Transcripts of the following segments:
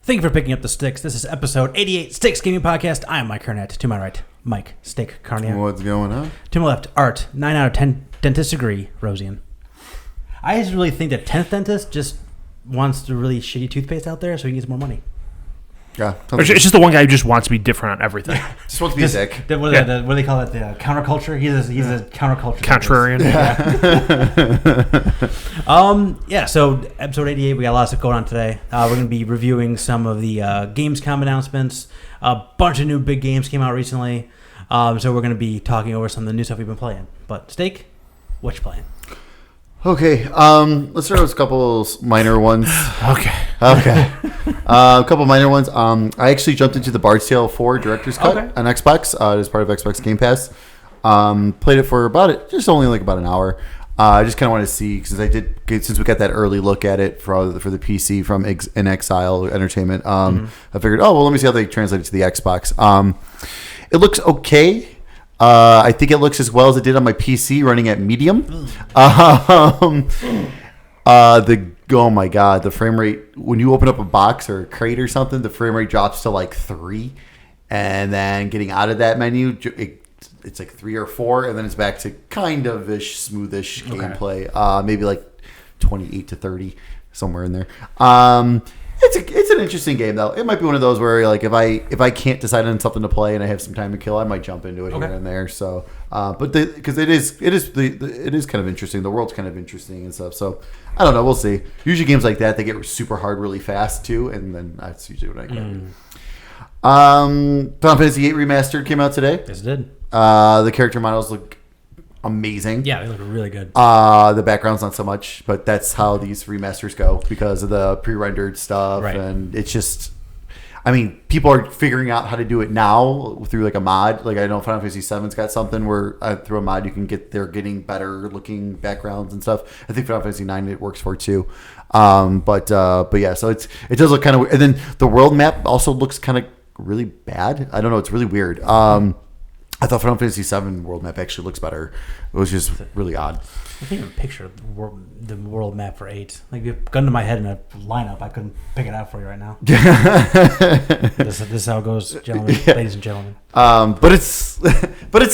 Thank you for picking up the sticks. This is episode 88, Sticks Gaming Podcast. I am Mike Carnett. To my right, Mike Stick Carnier. What's going on? To my left, Art. 9 out of 10 dentist degree, Rosian. I just really think that 10th dentist just wants the really shitty toothpaste out there so he can get some more money. Yeah. It's just the one guy who just wants to be different on everything. Just wants to be a dick. What do they call it? The counterculture? He's a counterculture. Contrarian. Yeah. So episode 88, we got a lot of stuff going on today. We're going to be reviewing some of the GamesCom announcements. A bunch of new big games came out recently. So we're going to be talking over some of the new stuff we've been playing. But Steak, what you playing? Okay. Let's start with a couple minor ones. Okay. A couple minor ones. I actually jumped into the Bard's Tale 4 Director's Cut on Xbox. As part of Xbox Game Pass. Played it for about an hour. I just kind of wanted to see since we got that early look at it for the PC from In Exile Entertainment. I figured, let me see how they translate it to the Xbox. It looks okay. I think it looks as well as it did on my PC running at medium. Oh my god, the frame rate when you open up a box or a crate or something, the frame rate drops to like 3, and then getting out of that menu, it's like 3 or 4, and then it's back to kind of smoothish gameplay. Maybe like 28 to 30, somewhere in there. It's an interesting game though. It might be one of those where like if I can't decide on something to play and I have some time to kill, I might jump into it here and there. So, because it is kind of interesting. The world's kind of interesting and stuff. So I don't know. We'll see. Usually games like that they get super hard really fast too, and then that's usually what I get. Final Fantasy VIII Remastered came out today. Yes, it did. The character models look amazing. Yeah, they look really good. The background's not so much, but that's how these remasters go because of the pre-rendered stuff, and it's just, people are figuring out how to do it now through like a mod. Like I know Final Fantasy VII's got something where through a mod you can they're getting better looking backgrounds and stuff. I think Final Fantasy IX it works for too. But yeah, so it does look kind of, and then the world map also looks kind of really bad. I don't know, it's really weird. I thought Final Fantasy VII world map actually looks better. It was just really odd. I can't even picture the world map for 8. Like, if you have a gun to my head in a lineup, I couldn't pick it out for you right now. This is how it goes, gentlemen, ladies and gentlemen. But it's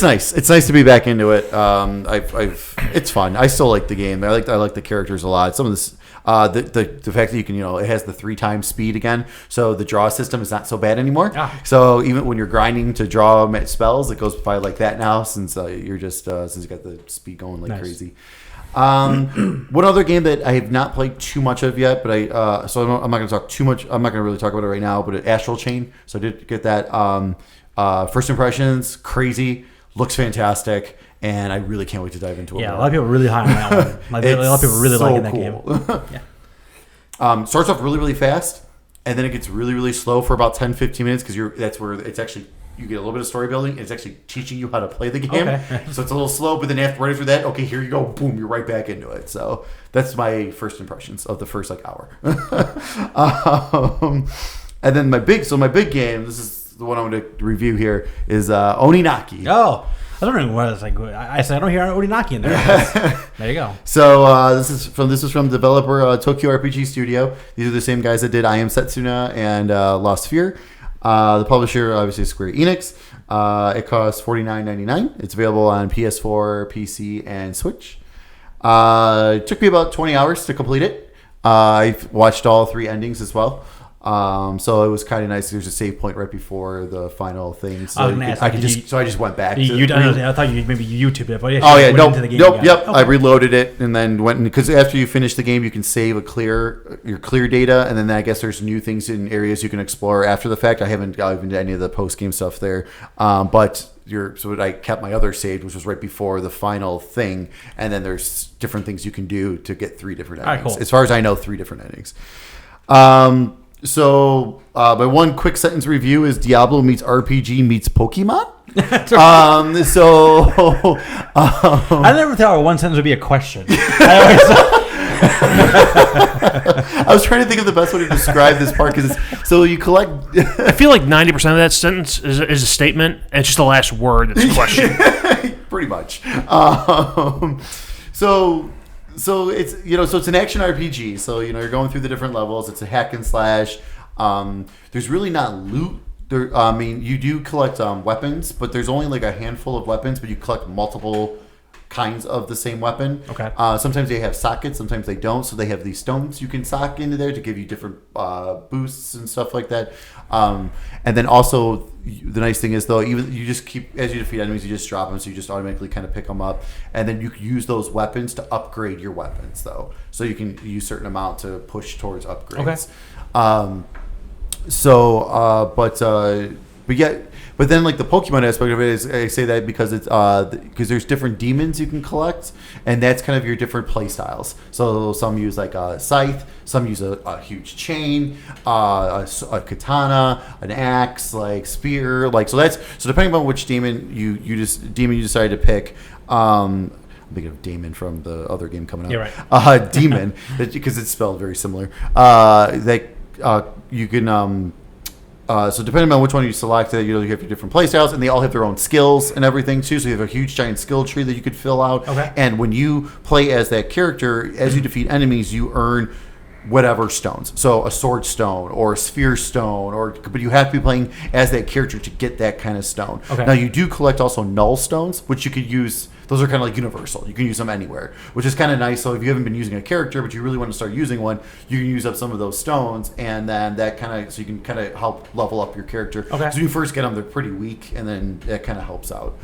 nice. It's nice to be back into it. It's fun. I still like the game. I like the characters a lot. Some of this. The fact that you can, it has the 3 times speed again, so the draw system is not so bad anymore. So even when you're grinding to draw spells, it goes by like that now since you're just since you got the speed going like crazy. One other game that I have not played too much of yet, but I'm not going to talk too much. I'm not going to really talk about it right now. But Astral Chain, so I did get that. First impressions, crazy, looks fantastic. And I really can't wait to dive into it. Yeah, a lot of people are really high on that one. A lot of people really liking that game. Yeah. Starts off really, really fast, and then it gets really, really slow for about 10, 15 minutes because that's where it's actually you get a little bit of story building. And it's actually teaching you how to play the game. Okay. So it's a little slow, but then right after that, okay, here you go, boom, you're right back into it. So that's my first impressions of the first hour. And then my big game. This is the one I'm going to review here is Oninaki. Oh. I was wondering what it's like. I said I don't hear Oninaki in there. There you go. So this is from developer Tokyo RPG Studio. These are the same guys that did I Am Setsuna and Lost Sphere. The publisher obviously is Square Enix. It costs $49.99. It's available on PS4, PC, and Switch. It took me about 20 hours to complete it. I've watched all 3 endings as well. So it was kind of nice. There's a save point right before the final thing, so I just went back. I thought you maybe YouTubed it, but into the game. Nope. Okay. I reloaded it and then went because after you finish the game, you can save your clear data, and then I guess there's new things in areas you can explore after the fact. I haven't got into any of the post game stuff there, but. So I kept my other save, which was right before the final thing, and then there's different things you can do to get 3 different endings. Right, cool. As far as I know, 3 different endings. So my one quick sentence review is Diablo meets RPG meets Pokemon. I never thought one sentence would be a question. I was trying to think of the best way to describe this part because so you collect. I feel like 90% of that sentence is a statement, and it's just the last word that's a question. Pretty much. So it's it's an action RPG. So you're going through the different levels. It's a hack and slash. There's really not loot. There, I mean, you do collect weapons, but there's only like a handful of weapons, but you collect multiple kinds of the same weapon. Okay. Sometimes they have sockets, sometimes they don't. So they have these stones you can sock into there to give you different boosts and stuff like that. And then also the nice thing is though, even you just keep as you defeat enemies, you just drop them, so you just automatically kind of pick them up, and then you can use those weapons to upgrade your weapons though. So you can use certain amount to push towards upgrades. Okay. But then like the Pokemon aspect of it is, I say that because it's because there's different demons you can collect, and that's kind of your different play styles. So some use like a scythe, some use a huge chain, a katana, an axe, like spear, like so depending on which demon you decide to pick. I'm thinking of Damon from the other game coming up. You're right. Demon, because it's spelled very similar. You can. So depending on which one you select, you have your different playstyles, and they all have their own skills and everything too. So you have a huge giant skill tree that you could fill out. Okay. And when you play as that character, as you defeat enemies, you earn whatever stones. So a sword stone or a sphere stone, but you have to be playing as that character to get that kind of stone. Okay. Now you do collect also null stones, which you could use. Those are kind of like universal. You can use them anywhere, which is kind of nice. So if you haven't been using a character, but you really want to start using one, you can use up some of those stones, and then so you can kind of help level up your character. Okay. So when you first get them, they're pretty weak, and then that kind of helps out.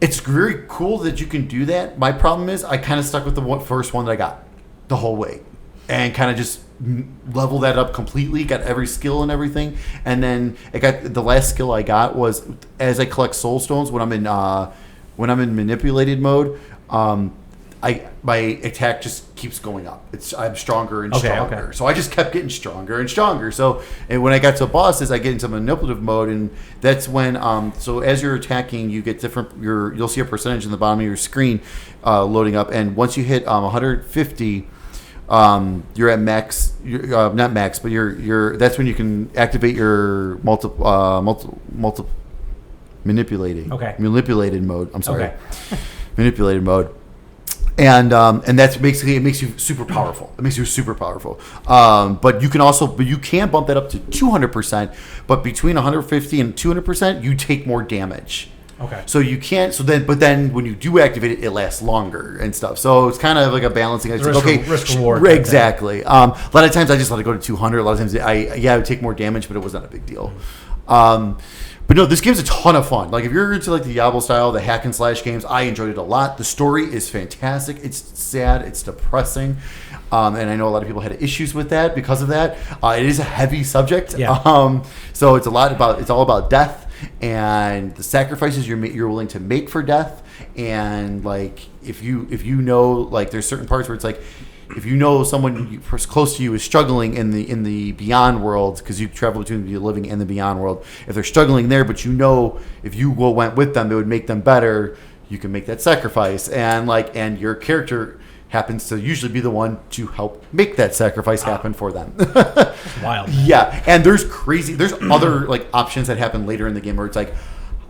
It's very cool that you can do that. My problem is I kind of stuck with the first one that I got the whole way, and kind of just level that up completely, got every skill and everything, and then the last skill I got was as I collect soul stones when I'm in manipulated mode, my attack just keeps going up. I'm stronger and stronger. Okay. So I just kept getting stronger and stronger. So and when I got to bosses, I get into manipulative mode, and that's when so as you're attacking, you get you'll see a percentage in the bottom of your screen loading up, and once you hit 150. You're at max. Not max, but that's when you can activate your manipulated mode. I'm sorry, manipulated mode, and that's basically it makes you super powerful. It makes you super powerful. But you can bump that up to 200%. But between 150 and 200%, you take more damage. Okay. So you can't. But then when you do activate it, it lasts longer and stuff. So it's kind of like a balancing. It's risk reward. Exactly. A lot of times I just let it go to 200. A lot of times I would take more damage, but it was not a big deal. But no, this game's a ton of fun. Like if you're into like the Diablo style, the hack and slash games, I enjoyed it a lot. The story is fantastic. It's sad. It's depressing. And I know a lot of people had issues with that because of that. It is a heavy subject. Yeah. So it's all about death and the sacrifices you're willing to make for death. And like if you know, like there's certain parts where it's like if you know someone close to you is struggling in the beyond world, because you travel between the living and the beyond world, if they're struggling there, but you know if you went with them, it would make them better, you can make that sacrifice, and your character happens to usually be the one to help make that sacrifice happen for them. Wild. Yeah, and there's other like options that happen later in the game where it's like,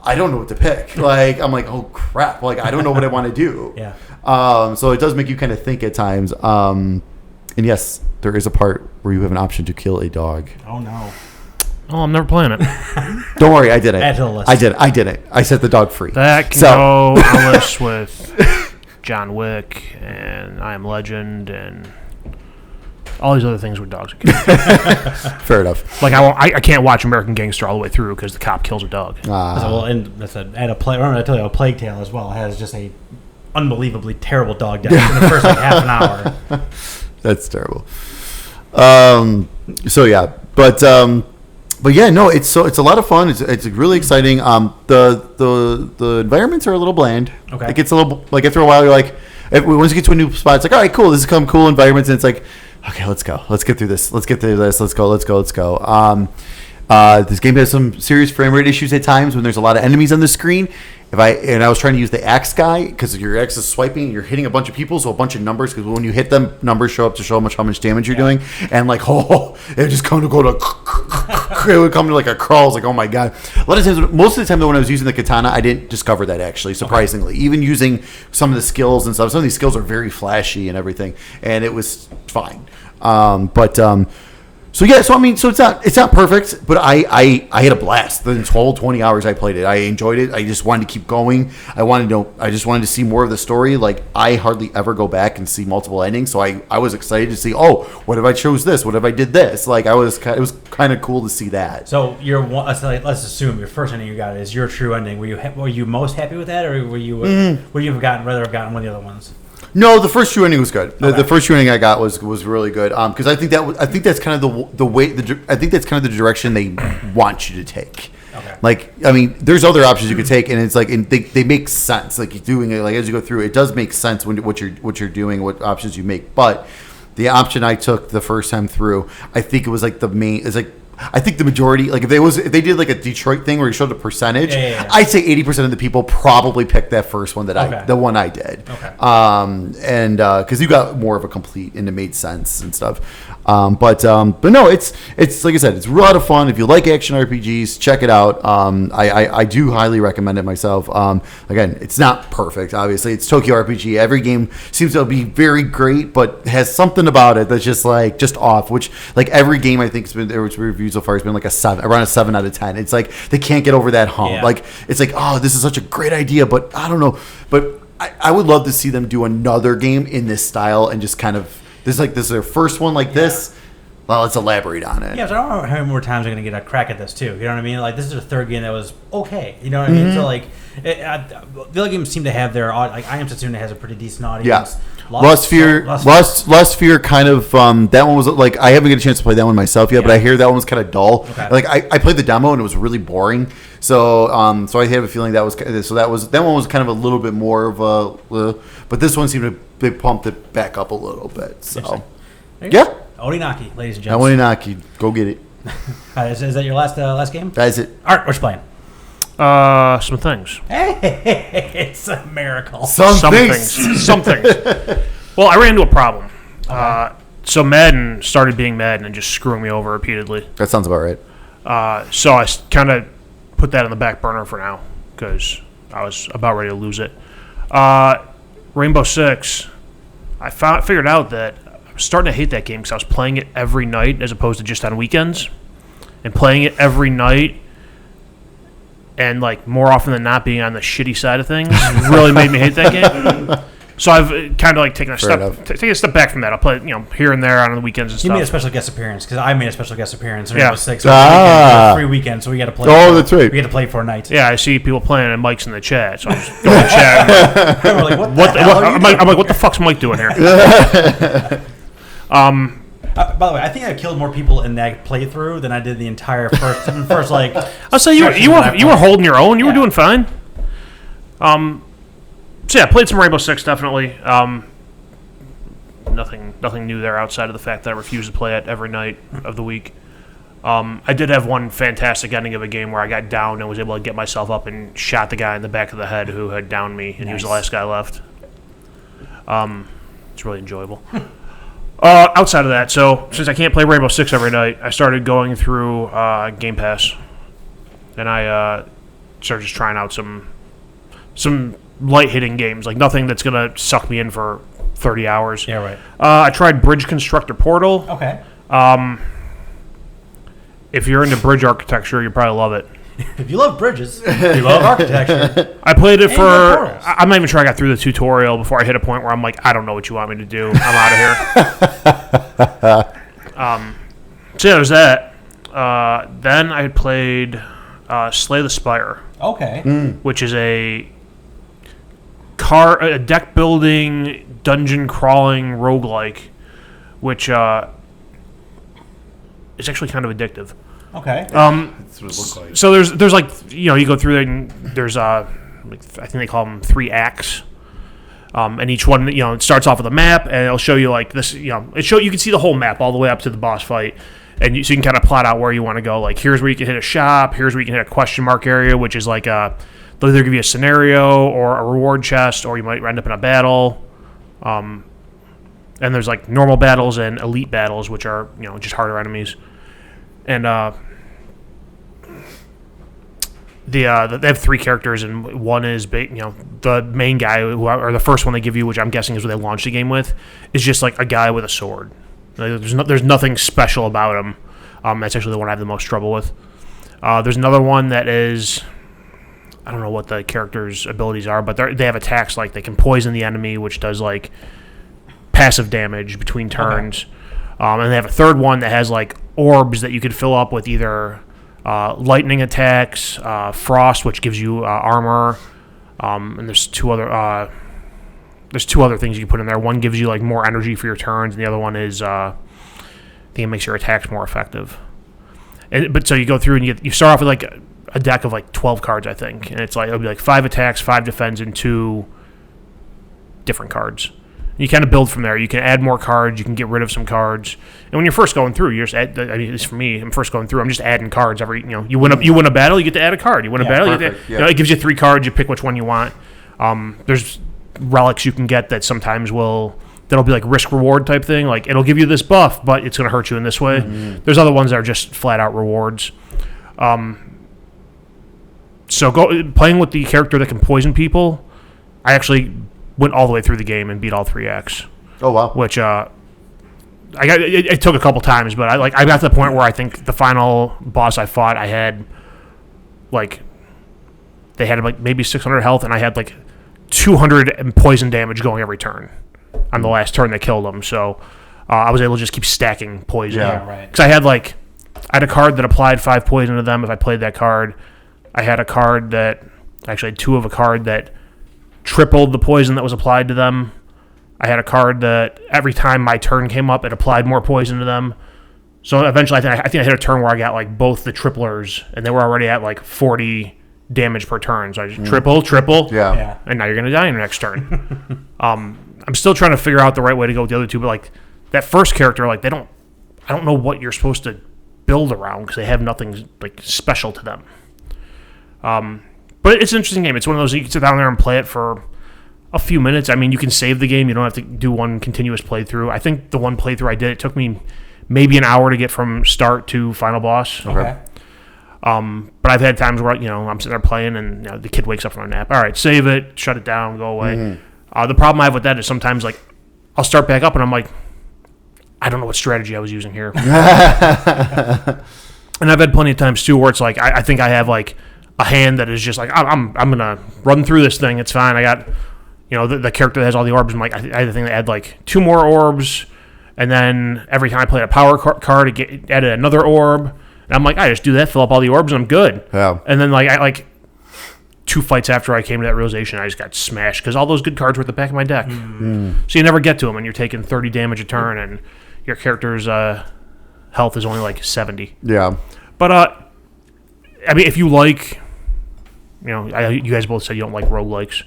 I don't know what to pick. Like I'm like, oh crap! Like I don't know what I want to do. Yeah. So it does make you kind of think at times. And yes, there is a part where you have an option to kill a dog. Oh no. Oh, I'm never playing it. Don't worry, I did it. Add to the list. I did it. I set the dog free. That can go on a list with John Wick and I Am Legend and all these other things with dogs. Fair enough. Like I can't watch American Gangster all the way through because the cop kills a dog. And that's remember I told you a Plague Tale as well. It has just a unbelievably terrible dog death in the first like half an hour. That's terrible. So yeah, but yeah, no, it's a lot of fun. It's really exciting. The environments are a little bland. Okay. It gets a little like after a while you're like, once you get to a new spot, it's like, all right, cool. This is some cool environments, and it's like, okay, let's go. Let's get through this. Let's go. This game has some serious frame rate issues at times when there's a lot of enemies on the screen. I was trying to use the axe guy because your axe is swiping and you're hitting a bunch of people, so a bunch of numbers, because when you hit them, numbers show up to show how much damage you're doing, and like it just come to go to it would come to like a crawl. I was like, oh my god. A lot of times, most of the time though, when I was using the katana, I didn't discover that actually, surprisingly. Okay. Even using some of the skills and stuff, some of these skills are very flashy and everything, and it was fine. So yeah, so I mean, so it's not perfect, but I had a blast. The whole 20 hours I played it, I enjoyed it. I just wanted to keep going. I just wanted to see more of the story. Like I hardly ever go back and see multiple endings, so I was excited to see. Oh, what if I chose this? What if I did this? Like it was kind of cool to see that. So let's assume your first ending you got is your true ending. Were you most happy with that, or would you have rather have gotten one of the other ones? No, the first true ending was good. Okay. The first true ending I got was really good. Because I think that's kind of the way. I think that's kind of the direction they want you to take. Okay. Like, I mean, there's other options you could take, and it's like, and they make sense. Like you're doing it, like as you go through, it does make sense what you're doing, what options you make. But the option I took the first time through, I think it was like the main. It's like. I think the majority, like if they did like a Detroit thing where you showed the percentage, I'd say 80% of the people probably picked that first one the one I did. Okay. And because you got more of a complete and it made sense and stuff. But no, it's like I said, it's a lot of fun. If you like action RPGs, check it out. I do highly recommend it myself. Again, it's not perfect, obviously. It's Tokyo RPG. Every game seems to be very great, but has something about it that's just off. Which like every game I think has been reviewed so far has been like around a 7 out of 10. It's like they can't get over that hump. Yeah. Like it's like, oh, this is such a great idea, but I don't know. But I would love to see them do another game in this style and just kind of this is their first one like this. Well, let's elaborate on it. Yeah, so I don't know how many more times I'm going to get a crack at this too. You know what I mean? Like this is the third game that was okay. You know what I mean? So like, the other games seem to have their like I Am Setsuna has a pretty decent audience. Yeah. Lust Fear kind of that one was like I haven't get a chance to play that one myself yet, but I hear that one was kind of dull. Okay. Like I played the demo and it was really boring. So so I have a feeling that one was kind of a little bit more of a but this one seemed to they pumped it back up a little bit. So yeah. Oninaki, ladies and gentlemen. Oninaki, go get it. Is that your last game? That's it. All right, what you playing? Some things. Hey, it's a miracle. Some things. Well, I ran into a problem. So Madden started being Madden and just screwing me over repeatedly. That sounds about right. So I kind of put that on the back burner for now because I was about ready to lose it. Rainbow Six, I figured out that I was starting to hate that game because I was playing it every night as opposed to just on weekends. And playing it every night and like more often than not being on the shitty side of things really made me hate that game. So I've kind of like taken a step back from that. I'll play here and there on the weekends and stuff. You made a special guest appearance because I made a special guest appearance in Yeah. Rainbow Six. So free weekend, so we got to play. Oh, that's right. We had to play for a night. Yeah, I see people playing and Mike's in the chat, so I'm just going to chat. We're like, I'm like, what the fuck's Mike doing here? By the way, I think I killed more people in that playthrough than I did the entire first like. I'll say you were holding your own. You were doing fine. So yeah, played some Rainbow Six definitely. Nothing new there outside of the fact that I refuse to play it every night of the week. I did have one fantastic ending of a game where I got down and was able to get myself up and shot the guy in the back of the head who had downed me, and he was the last guy left. It's really enjoyable. Outside of that, so since I can't play Rainbow Six every night, I started going through Game Pass, and I started just trying out some light-hitting games, like nothing that's going to suck me in for 30 hours. Yeah, right. I tried Bridge Constructor Portal. Okay. If you're into bridge architecture, you'll probably love it. If you love bridges, you love architecture. I played it And you love portals. I'm not even sure I got through the tutorial before I hit a point where I'm like, I don't know what you want me to do. I'm out of here. So yeah, there's that. Then I played Slay the Spire. Okay. Which is a deck building, dungeon crawling roguelike, which is actually kind of addictive. Okay. That's what it looks like. So there's like you go through there and there's I think they call them 3 acts. And each one it starts off with a map and it'll show you like this you can see the whole map all the way up to the boss fight. And so you can kind of plot out where you want to go. Like, here's where you can hit a shop. Here's where you can hit a question mark area, which is like they'll either give you a scenario or a reward chest, or you might end up in a battle. And there's like normal battles and elite battles, which are just harder enemies. And they have 3 characters, and one is the main guy, or the first one they give you, which I'm guessing is what they launched the game with, is just like a guy with a sword. Like, there's nothing special about him. That's actually the one I have the most trouble with. There's another one that is, I don't know what the character's abilities are, but they have attacks like they can poison the enemy, which does like passive damage between turns. And they have a third one that has like orbs that you could fill up with either lightning attacks, frost, which gives you armor, and there's two other things you can put in there. One gives you like more energy for your turns, and the other one is I think it makes your attacks more effective. But so you go through and you start off with like a deck of like 12 cards, I think, and it'll be like 5 attacks, 5 defense, and 2 different cards. You kind of build from there. You can add more cards. You can get rid of some cards. And when you're first going through, you're just at least for me, I'm first going through. I'm just adding cards every. You win a battle, you get to add a card. You win a battle, you get to, it gives you 3 cards. You pick which one you want. There's relics you can get that sometimes that'll be like risk reward type thing. Like it'll give you this buff, but it's going to hurt you in this way. Mm-hmm. There's other ones that are just flat out rewards. So playing with the character that can poison people, I actually went all the way through the game and beat all 3 acts. Oh wow! Which it took a couple times, but I got to the point where I think the final boss I fought, I had like they had like maybe 600 health, and I had like 200 poison damage going every turn. On the last turn, they killed them, so I was able to just keep stacking poison. Yeah, right. Because I had a card that applied 5 poison to them if I played that card. I had a card that actually had 2 of a card that tripled the poison that was applied to them. I had a card that every time my turn came up, it applied more poison to them. So eventually, I think I hit a turn where I got like both the triplers, and they were already at like 40 damage per turn. So I just triple, yeah, and now you're gonna die in your next turn. I'm still trying to figure out the right way to go with the other 2, but like that first character, like I don't know what you're supposed to build around because they have nothing like special to them. But it's an interesting game. It's one of those you can sit down there and play it for a few minutes. I mean, you can save the game. You don't have to do one continuous playthrough. I think the one playthrough I did, it took me maybe an hour to get from start to final boss. Okay. But I've had times where I'm sitting there playing and the kid wakes up from a nap. All right, save it, shut it down, go away. Mm-hmm. The problem I have with that is sometimes like I'll start back up and I'm like, I don't know what strategy I was using here. And I've had plenty of times too where it's like I think I have like a hand that is just like I'm gonna run through this thing. It's fine. I got the character that has all the orbs. I'm like I had a thing that had like 2 more orbs, and then every time I played a power card, it added another orb. And I'm like I just do that, fill up all the orbs, and I'm good. Yeah. And then I 2 fights after I came to that realization, I just got smashed because all those good cards were at the back of my deck. Mm. So you never get to them, and you're taking 30 damage a turn, and your character's health is only like 70. Yeah. But I mean, if you like, you guys both said you don't like roguelikes, so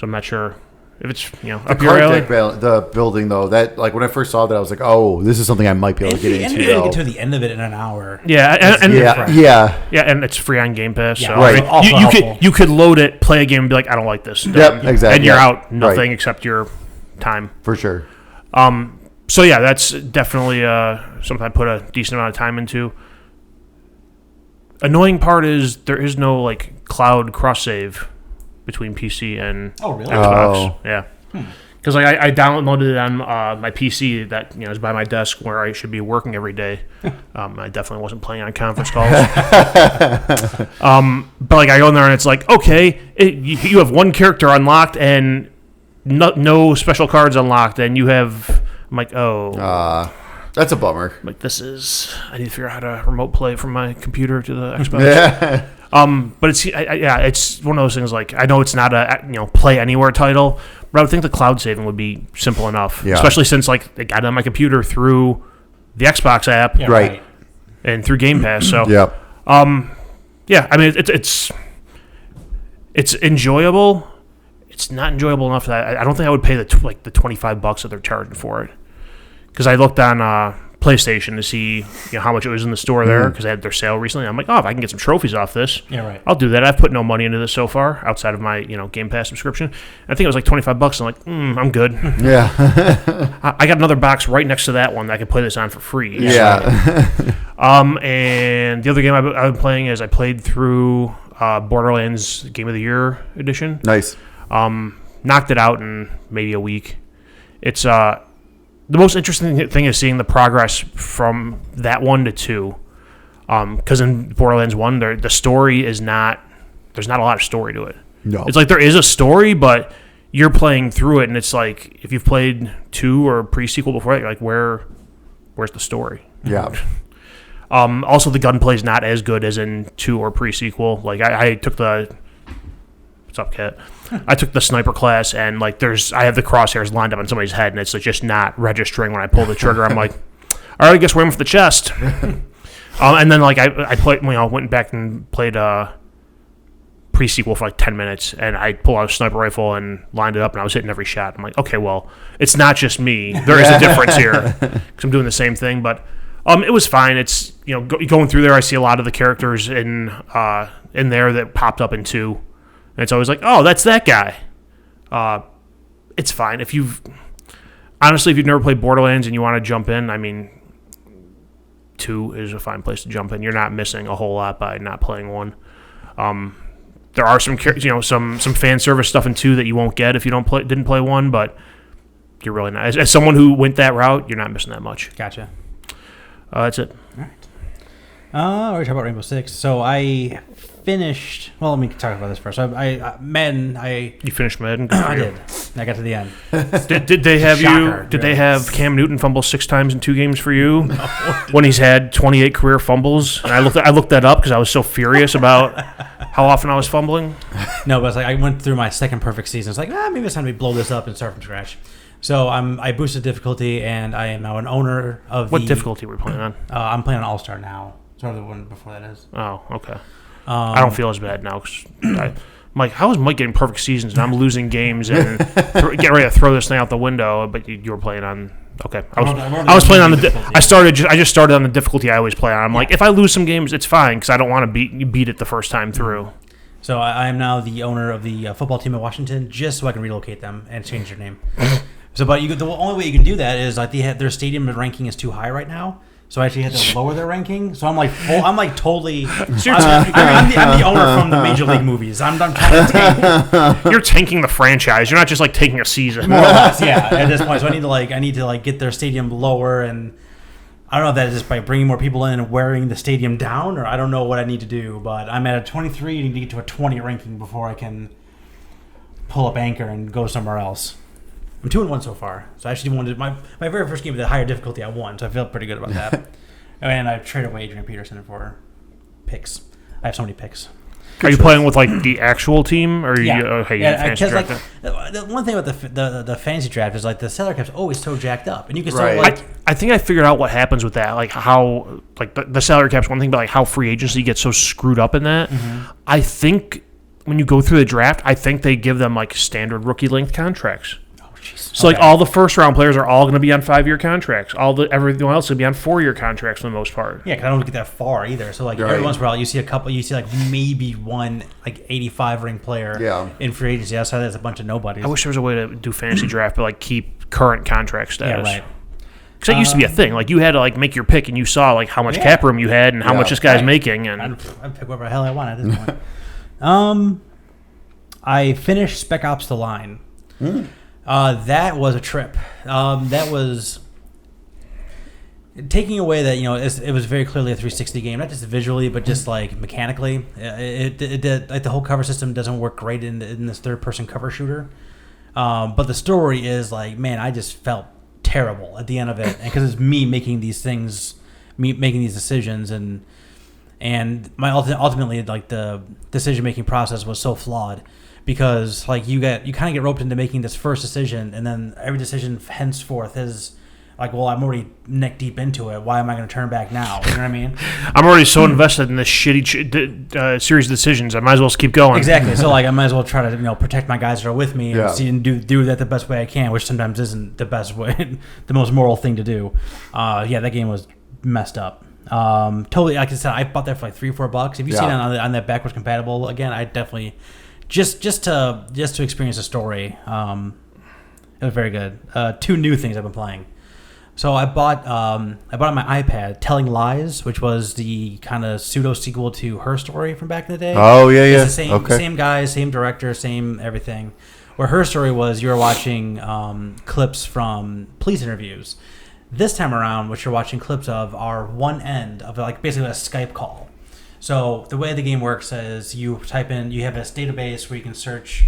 I'm not sure if it's up your alley. The building though, that like when I first saw that, I was like, oh, this is something I might be able to get into. And you get to the end of it in an hour. Yeah, and it's free on Game Pass. Yeah, so right. I mean, you could load it, play a game, and be like, I don't like this. Yep, exactly. And you're out nothing except your time. For sure. So yeah, that's definitely something I put a decent amount of time into. Annoying part is there is no like cloud cross save between PC and Xbox. Oh. Yeah, because like I downloaded it on my PC that is by my desk where I should be working every day. I definitely wasn't playing on conference calls. But like I go in there and it's like, okay, you have one character unlocked and no special cards unlocked, and you have. I'm like, oh. That's a bummer. Like I need to figure out how to remote play from my computer to the Xbox. Yeah. But it's one of those things. Like I know it's not a play anywhere title, but I would think the cloud saving would be simple enough. Yeah. Especially since like it got on my computer through the Xbox app, right, and through Game Pass. So yeah. I mean it's enjoyable. It's not enjoyable enough that I don't think I would pay the $25 that they're charging for it. Because I looked on PlayStation to see how much it was in the store there because they had their sale recently. I'm like, if I can get some trophies off this, I'll do that. I've put no money into this so far outside of my Game Pass subscription. And I think it was like $25. I'm like, I'm good. Yeah. I got another box right next to that one that I can play this on for free. Yeah. And the other game I've been playing is I played through Borderlands Game of the Year edition. Nice. Knocked it out in maybe a week. It's the most interesting thing is seeing the progress from that 1 to 2. Because in Borderlands 1, the story is not... There's not a lot of story to it. No. It's like there is a story, but you're playing through it, and it's like if you've played 2 or pre-sequel before, you're like, where's the story? Yeah. Also, the gunplay is not as good as in 2 or pre-sequel. Like I took the... What's up, Kat? I took the sniper class, and like I have the crosshairs lined up on somebody's head, and it's like just not registering when I pull the trigger. I'm like, all right, I guess we're aiming for the chest. And then like I played, went back and played pre-sequel for like 10 minutes, and I pulled out a sniper rifle and lined it up, and I was hitting every shot. I'm like, okay, well, it's not just me. There is a difference here because I'm doing the same thing, but it was fine. It's going through there, I see a lot of the characters in there that popped up in 2. And it's always like, oh, that's that guy. It's fine. If you've never played Borderlands and you want to jump in, I mean, 2 is a fine place to jump in. You're not missing a whole lot by not playing 1. There are some fan service stuff in 2 that you won't get if you didn't play 1, but you're really not. As someone who went that route, you're not missing that much. Gotcha. That's it. All right. We're talking about Rainbow Six. So I finished. Well, let me talk about this first. Madden. You finished Madden? I did. I got to the end. Did they have Shocker, you? Did they have Cam Newton fumble 6 times in 2 games for you? When he's had 28 career fumbles, and I looked that up because I was so furious about how often I was fumbling. No, but it's like I went through my second perfect season. It's like maybe it's time to blow this up and start from scratch. So I boosted difficulty, and I am now an owner of. What difficulty were we playing on? I'm playing on All Star now. Sort of the one before that is. Oh, okay. I don't feel as bad now because I'm like, how is Mike getting perfect seasons and I'm losing games and getting ready to throw this thing out the window? But you were playing on. Okay, I was playing on the. I just started on the difficulty I always play on. I'm like, if I lose some games, it's fine because I don't want to beat it the first time through. So I am now the owner of the football team of Washington, just so I can relocate them and change their name. So, but the only way you can do that is like their stadium ranking is too high right now. So I actually had to lower their ranking. So I'm like totally. I'm the owner from the Major League movies. I'm trying to tank. You're tanking the franchise. You're not just like taking a season. More or less, yeah. At this point, so I need to get their stadium lower, and I don't know if that is just by bringing more people in and wearing the stadium down, or I don't know what I need to do. But I'm at a 23. You need to get to a 20 ranking before I can pull up anchor and go somewhere else. I'm 2-1 so far. So I actually won my very first game with a higher difficulty. I won, so I feel pretty good about that. And I traded away Adrian Peterson for picks. I have so many picks. Are you playing with like the actual team, or yeah? Fantasy draft? The one thing about the fantasy draft is like the salary cap's always so jacked up, and you can still I think I figured out what happens with that, like how like the salary cap's one thing, but like how free agency gets so screwed up in that. Mm-hmm. I think when you go through the draft, I think they give them like standard rookie length contracts. So like all the first round players are all going to be on 5-year contracts. Everyone else will be on 4-year contracts for the most part. Yeah, because I don't get that far either. So like every once in a while, you see like maybe one like 85 ring player in free agency. Outside that's a bunch of nobodies. I wish there was a way to do fantasy draft, but like keep current contract status. Yeah, right. Because that used to be a thing. Like you had to like make your pick, and you saw like how much cap room you had and how much this guy's making. And I'd pick whatever the hell I want at this point. I finished Spec Ops: The Line. That was a trip. That was taking away that it was very clearly a 360 game, not just visually but just like mechanically. It did, like the whole cover system doesn't work great in this third person cover shooter. But the story is like, man, I just felt terrible at the end of it, because it's me making these things, me making these decisions, and my ultimately like the decision making process was so flawed. Because like you kind of get roped into making this first decision, and then every decision henceforth is like, well, I'm already neck deep into it. Why am I going to turn back now? You know what I mean? I'm already so invested in this shitty series of decisions. I might as well just keep going. Exactly. So like I might as well try to protect my guys that are with me and see and do that the best way I can, which sometimes isn't the best way, the most moral thing to do. That game was messed up. Totally. Like I said, I bought that for like $3-4. If you see it on that backwards compatible again, I definitely. Just to experience the story, it was very good. 2 new things I've been playing. So I bought on my iPad Telling Lies, which was the kind of pseudo sequel to Her Story from back in the day. Oh yeah, it's the same guy, same director, same everything. Where Her Story was, you were watching clips from police interviews This time around, what you're watching clips of are one end of like basically a Skype call. So the way the game works is you type in, you have this database where you can search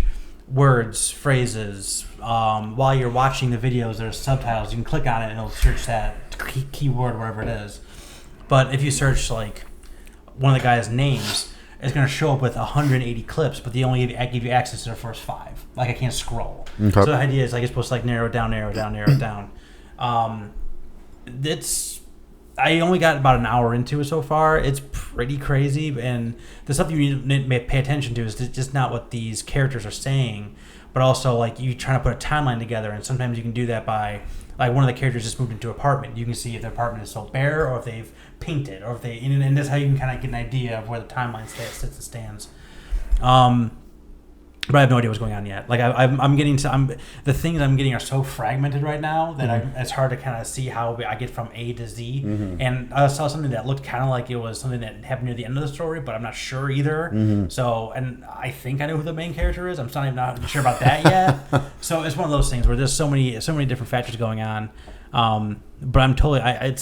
words, phrases. While you're watching the videos, there's subtitles. You can click on it and it'll search that keyword, whatever it is. But if you search like one of the guy's names, it's going to show up with 180 clips, but they only give you access to the first 5. Like I can't scroll. Okay. So the idea is like you're supposed to like narrow it down. I only got about an hour into it so far. It's pretty crazy, and the stuff you need to pay attention to is just not what these characters are saying, but also like you trying to put a timeline together, and sometimes you can do that by like one of the characters just moved into an apartment. You can see if the apartment is still bare or if they've painted or if they, and that's how you can kind of get an idea of where the timeline sits and stands. But I have no idea what's going on yet. Like the things I'm getting are so fragmented right now that it's hard to kind of see how I get from A to Z. Mm-hmm. And I saw something that looked kind of like it was something that happened near the end of the story, but I'm not sure either. Mm-hmm. So, and I think I know who the main character is. I'm still not sure about that yet. So it's one of those things where there's so many different factors going on. But I'm totally like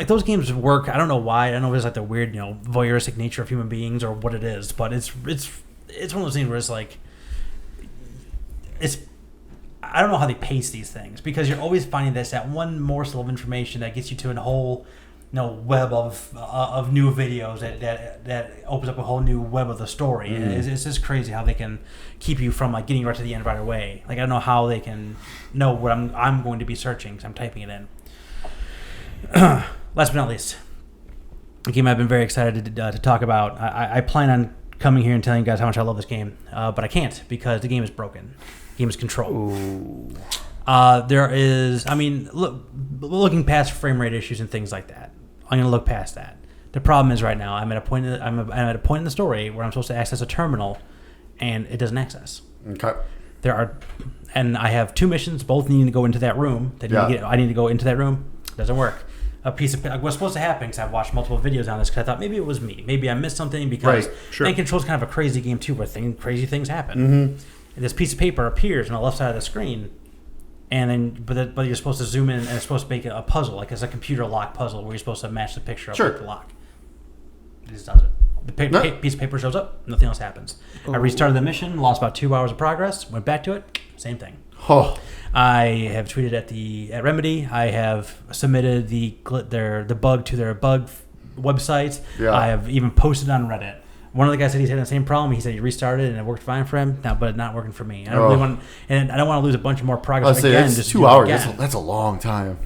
those games work. I don't know why. I don't know if it's like the weird, voyeuristic nature of human beings or what it is, but it's one of those things where it's like, I don't know how they pace these things, because you're always finding that one morsel of information that gets you to a whole, web of new videos that opens up a whole new web of the story. Mm-hmm. It's just crazy how they can keep you from like getting right to the end right away. Like I don't know how they can know what I'm going to be searching because I'm typing it in. Last but not least, a game I've been very excited to talk about. I plan on coming here and telling you guys how much I love this game, but I can't because the game is broken. The game is controlled. There is, looking past frame rate issues and things like that, I'm going to look past that. The problem is right now I'm at a point in the story where I'm supposed to access a terminal, and it doesn't access. Okay. And I have 2 missions, both needing to go into that room. I need to go into that room. Doesn't work. What's supposed to happen, because I've watched multiple videos on this, because I thought maybe it was me. Maybe I missed something, because Game Control is kind of a crazy game too, where crazy things happen. Mm-hmm. And this piece of paper appears on the left side of the screen, and then but you're supposed to zoom in, and it's supposed to make a puzzle, like it's a computer lock puzzle where you're supposed to match the picture up with the lock. It just doesn't. The piece of paper shows up, nothing else happens. Ooh. I restarted the mission, lost about 2 hours of progress, went back to it, same thing. Oh. I have tweeted at Remedy. I have submitted the bug to their bug website. Yeah. I have even posted on Reddit. One of the guys said he's had the same problem. He said he restarted and it worked fine for him. But it's not working for me. I don't want to lose a bunch of more progress again. Just 2 hours. That's a long time.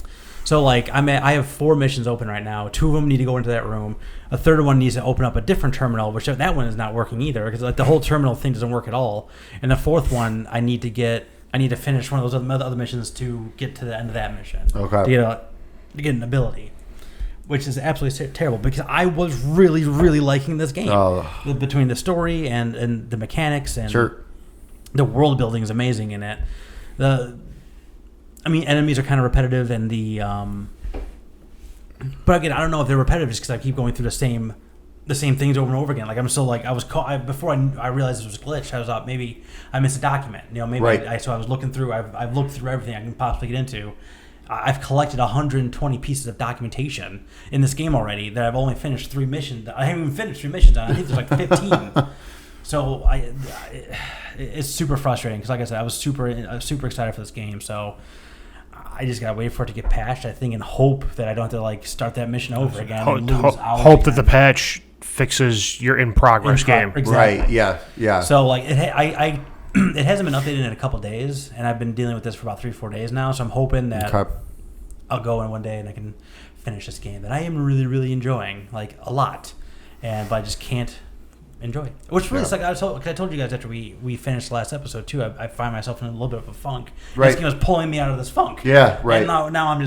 So I have 4 missions open right now. 2 of them need to go into that room. A third one needs to open up a different terminal, which that one is not working either, because the whole terminal thing doesn't work at all. And the 4th one, I need to finish one of those other missions to get to the end of that mission. Okay. To get an ability, which is absolutely terrible, because I was really, really liking this game. Between the story and the mechanics and the world building is amazing in it. Enemies are kind of repetitive, and but again, I don't know if they're repetitive just because I keep going through the same things over and over again. Like I'm still like I was before I realized it was a glitch. I was thought maybe I missed a document. So I was looking through. I've looked through everything I can possibly get into. I've collected 120 pieces of documentation in this game already that I've only finished 3 missions. I haven't even finished 3 missions on. I think there's like 15. So it's super frustrating because, like I said, I was super excited for this game. So I just gotta wait for it to get patched, I think, and hope that I don't have to start that mission over again. Hope that the patch fixes your in progress game. Exactly. Right? Yeah. So it hasn't been updated in a couple days, and I've been dealing with this for about 3-4 days now. So I'm hoping that I'll go in one day and I can finish this game that I am really, really enjoying, like a lot, but I just can't enjoy it. Which really, I told you guys after we finished the last episode too, I find myself in a little bit of a funk. Right. This game was pulling me out of this funk. Yeah, right. And now I'm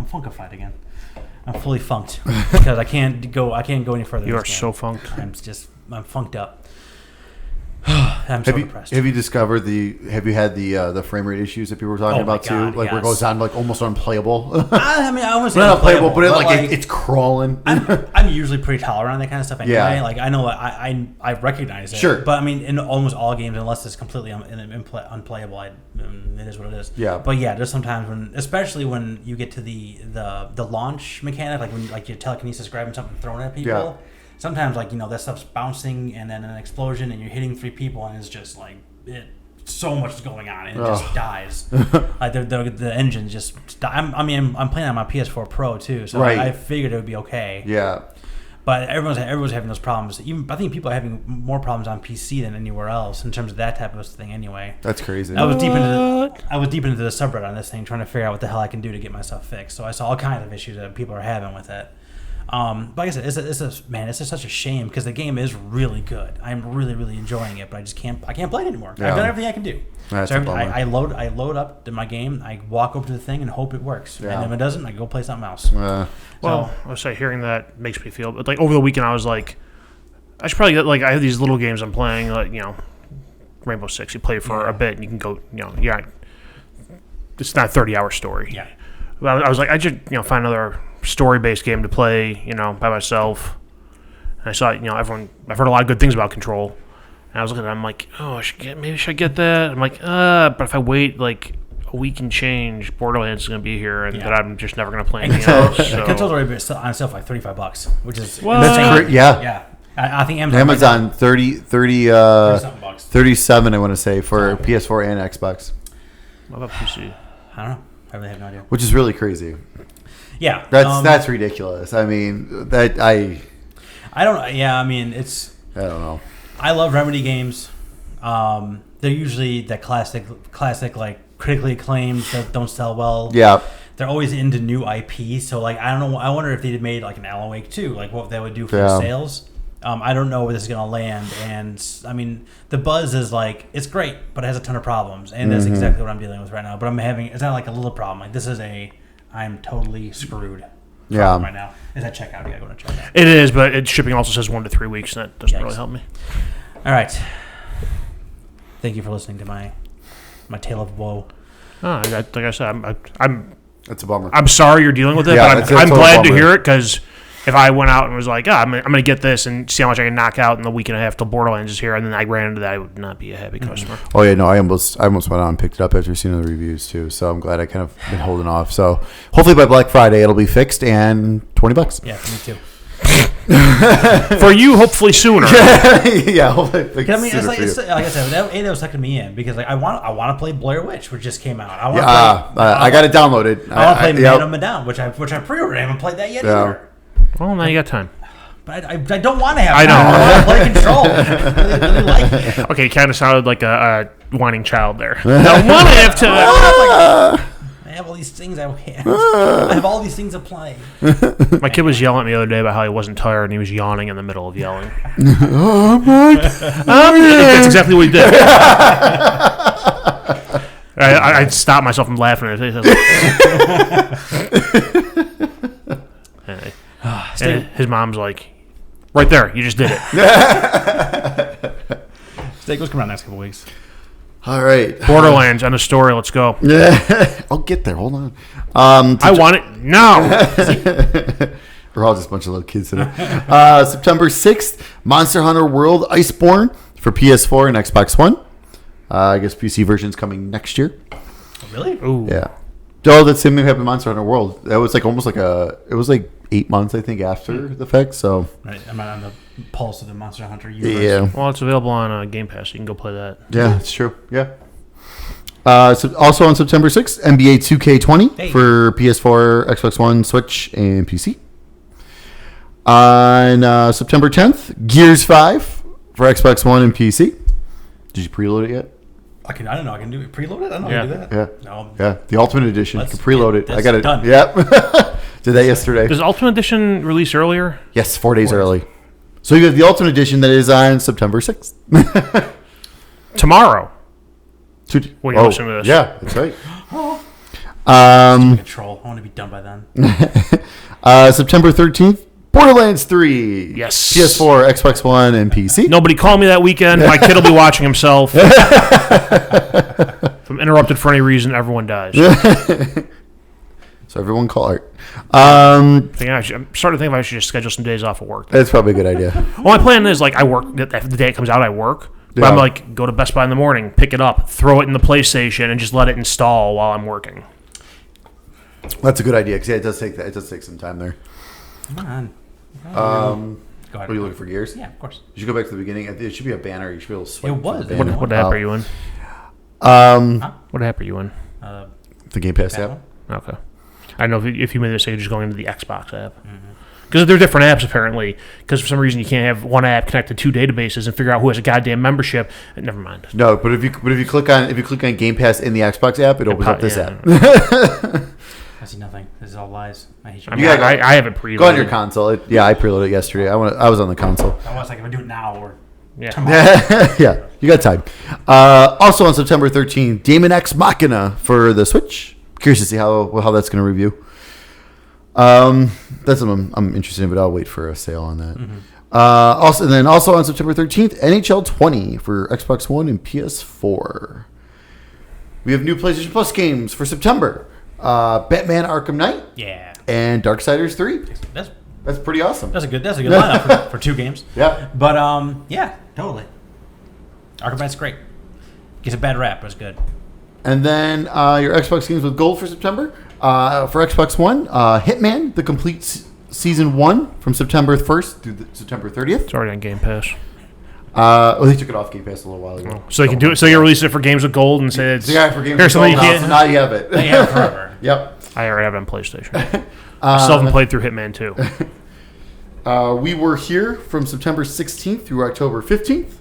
funkified again. I'm fully funked because I can't go any further. You are so funked. I'm funked up. I'm so depressed. Have you discovered Have you had the frame rate issues that people were talking about God, too? Like where it goes down like almost unplayable. I mean, I almost not unplayable, but it's crawling. I'm usually pretty tolerant on that kind of stuff anyway. Yeah. Like I know I recognize it. Sure. But I mean, in almost all games, unless it's completely unplayable, it is what it is. Yeah. But yeah, there's sometimes especially when you get to the launch mechanic, like when your telekinesis grabbing something and throwing it at people. Yeah. Sometimes that stuff's bouncing and then an explosion and you're hitting 3 people and it's just like so much is going on and it just dies. Like the engine just. I'm playing on my PS4 Pro too, so right. I figured it would be okay. Yeah. But everyone's having those problems. I think people are having more problems on PC than anywhere else in terms of that type of thing. Anyway, that's crazy. I was deep into the subreddit on this thing, trying to figure out what the hell I can do to get myself fixed. So I saw all kinds of issues that people are having with it. But like I said, it's just such a shame because the game is really good. I'm really, really enjoying it, but I can't play it anymore. Yeah. I've done everything I can do. That's so I load up to my game, I walk over to the thing and hope it works. Yeah. And if it doesn't, I go play something else. Well, I was hearing that makes me feel like over the weekend I was like, I should probably get I have these little games I'm playing Rainbow Six. You play for a bit and you can go it's not a 30-hour story. Yeah. But I was like I should find another story-based game to play by myself. And I saw I've heard a lot of good things about Control. And I was looking at it, I'm like, oh, maybe I should get that. I'm like, but if I wait a week and change, Borderlands is going to be here, and then I'm just never going to play anything else. So. Control's already on sale for like $35, which is that's great. Yeah. I think Amazon 37 I want to say for PS4 and Xbox. What about PC? I don't know. I really have no idea. Which is really crazy. Yeah, that's ridiculous. I mean, I don't. Yeah, I mean, I don't know. I love Remedy games. They're usually the classic like critically acclaimed that don't sell well. Yeah. They're always into new IP. So like I don't know. I wonder if they made like an Alan Wake 2, like what they would do for the sales. I don't know where this is gonna land. And I mean, the buzz is like it's great, but it has a ton of problems, and that's exactly what I'm dealing with right now. But it's not like a little problem. Like this is I'm totally screwed. Right now. Is that checkout? You gotta go to checkout. It is, but shipping also says 1 to 3 weeks, and that doesn't really help me. All right. Thank you for listening to my tale of woe. Like I said, I'm. That's a bummer. I'm sorry you're dealing with it, but I'm glad to hear it because if I went out and was like, I'm going to get this and see how much I can knock out in the week and a half till Borderlands is here, and then I ran into that, I would not be a happy customer. Oh yeah, no, I almost went out and picked it up after seeing the reviews too. So I'm glad I kind of been holding off. So hopefully by Black Friday it'll be fixed and $20. Yeah, me too. For you, hopefully sooner. Yeah, hopefully. I mean, it's like I said, that was sucking me in because like I want to play Blair Witch, which just came out. I got it downloaded. I want to play Man of Medan, which I pre-ordered. I haven't played that yet either. Well, now you got time. But I don't want to have time. I want to play Control. I really like it. Okay, kind of sounded like a whining child there. I want to have time. I have all these things I have all these things to play. My kid was yelling at me the other day about how he wasn't tired and he was yawning in the middle of yelling. That's exactly what he did. I stopped myself from laughing at it. And his mom's like, right there, you just did it. Steak, what's coming out next couple weeks? All right. Borderlands, end of story, let's go. I'll get there. Hold on. I want it now. We're all just a bunch of little kids today. September 6th, Monster Hunter World Iceborne for PS4 and Xbox One. I guess PC version's coming next year. Oh, really? Ooh. Yeah. Oh, that same thing happened in Monster Hunter World. That was like almost like it was like 8 months, I think, after the fact. So right, I'm on the pulse of the Monster Hunter universe. Yeah. Well, it's available on Game Pass. You can go play that. Yeah, it's true. Yeah. So also on September 6th, NBA 2K20 for PS4, Xbox One, Switch, and PC. On September 10th, Gears 5 for Xbox One and PC. Did you preload it yet? I don't know. I can do it. Preload it? I don't know how to do that. Yeah. No. Yeah. The Ultimate Edition. You can preload it. I got it. Done. Yep. Did that yesterday. Does Ultimate Edition release earlier? Yes, 4 days early. So you have the Ultimate Edition that is on September 6th. Tomorrow. When you listen to this. Yeah, that's right. Control. I want to be done by then. September 13th, Borderlands 3. Yes. PS4, Xbox One, and PC. Nobody call me that weekend. My kid will be watching himself. If I'm interrupted for any reason, everyone dies. So everyone call Art. I'm starting to think if I should just schedule some days off of work. That's probably a good idea. Well, my plan is I work the day it comes out. I work, but Yeah. I'm go to Best Buy in the morning, pick it up, throw it in the PlayStation, and just let it install while I'm working. That's a good idea because it does take that. It does take some time there. Come on. Go ahead. Are you looking for gears? Yeah, of course. You should go back to the beginning. It should be a banner. You should be able to swipe. It was. to the banner. What app are you in? Um, What app are you in? the Game Pass app. Okay. I don't know if you made the mistake of just going into the Xbox app. Because they're different apps, apparently. Because for some reason you can't have one app connected to two databases and figure out who has a goddamn membership. Never mind. No, but if you click on Game Pass in the Xbox app, it opens up this app. I see nothing. This is all lies. I hate you. I haven't preloaded. Go on your console. I preloaded it yesterday. I was on the console. I was like, if I do it now or Yeah. tomorrow. Yeah, you got time. Also on September 13th, Daemon X Machina for the Switch. Curious to see how that's going to review. That's something I'm interested in, but I'll wait for a sale on that. Also on September 13th, NHL 20 for Xbox One and PS4. We have new PlayStation Plus games for September. Batman Arkham Knight Yeah. and Darksiders 3. That's pretty awesome. That's a good lineup for two games. Yeah. But yeah, totally. Arkham Knight's great. Gets a bad rap, but it's good. And then your Xbox games with gold for September. For Xbox One, Hitman, the complete season 1 from September 1st through September 30th. It's already on Game Pass. They took it off Game Pass a little while ago. So they can do it. So you release it for games with gold and say it's Yeah, for games here's with something gold you now, can't. so now you have it. They have it forever. Yep. I already have it on PlayStation. I still haven't played through Hitman 2. We were here from September 16th through October 15th.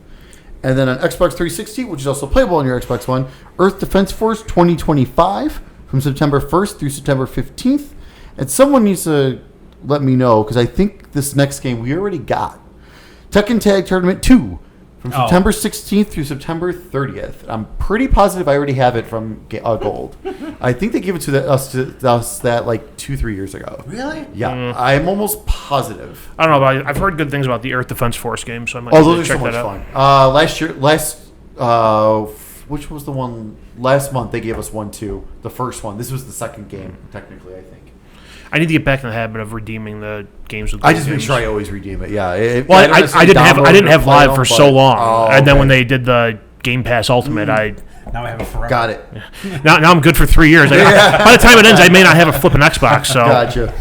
And then on Xbox 360, which is also playable on your Xbox One, Earth Defense Force 2025 from September 1st through September 15th. And someone needs to let me know, because I think this next game we already got. Tekken Tag Tournament 2 from September 16th through September 30th. I'm pretty positive I already have it from Gold. I think they gave it to us that like 2-3 years ago. Really? Yeah, I'm almost positive. I don't know, but I've heard good things about the Earth Defense Force game, so I might Those are check so much that out. fun. Which was the one last month? They gave us one too. The first one. This was the second game, technically. I think. I need to get back in the habit of redeeming the games with. I just make games. sure I always redeem it. Yeah. Well, I didn't have live for so long, and then okay. when they did the Game Pass Ultimate, Now I have it forever. Got it. now I'm good for 3 years. By the time it ends, I may not have a flipping Xbox. So Gotcha.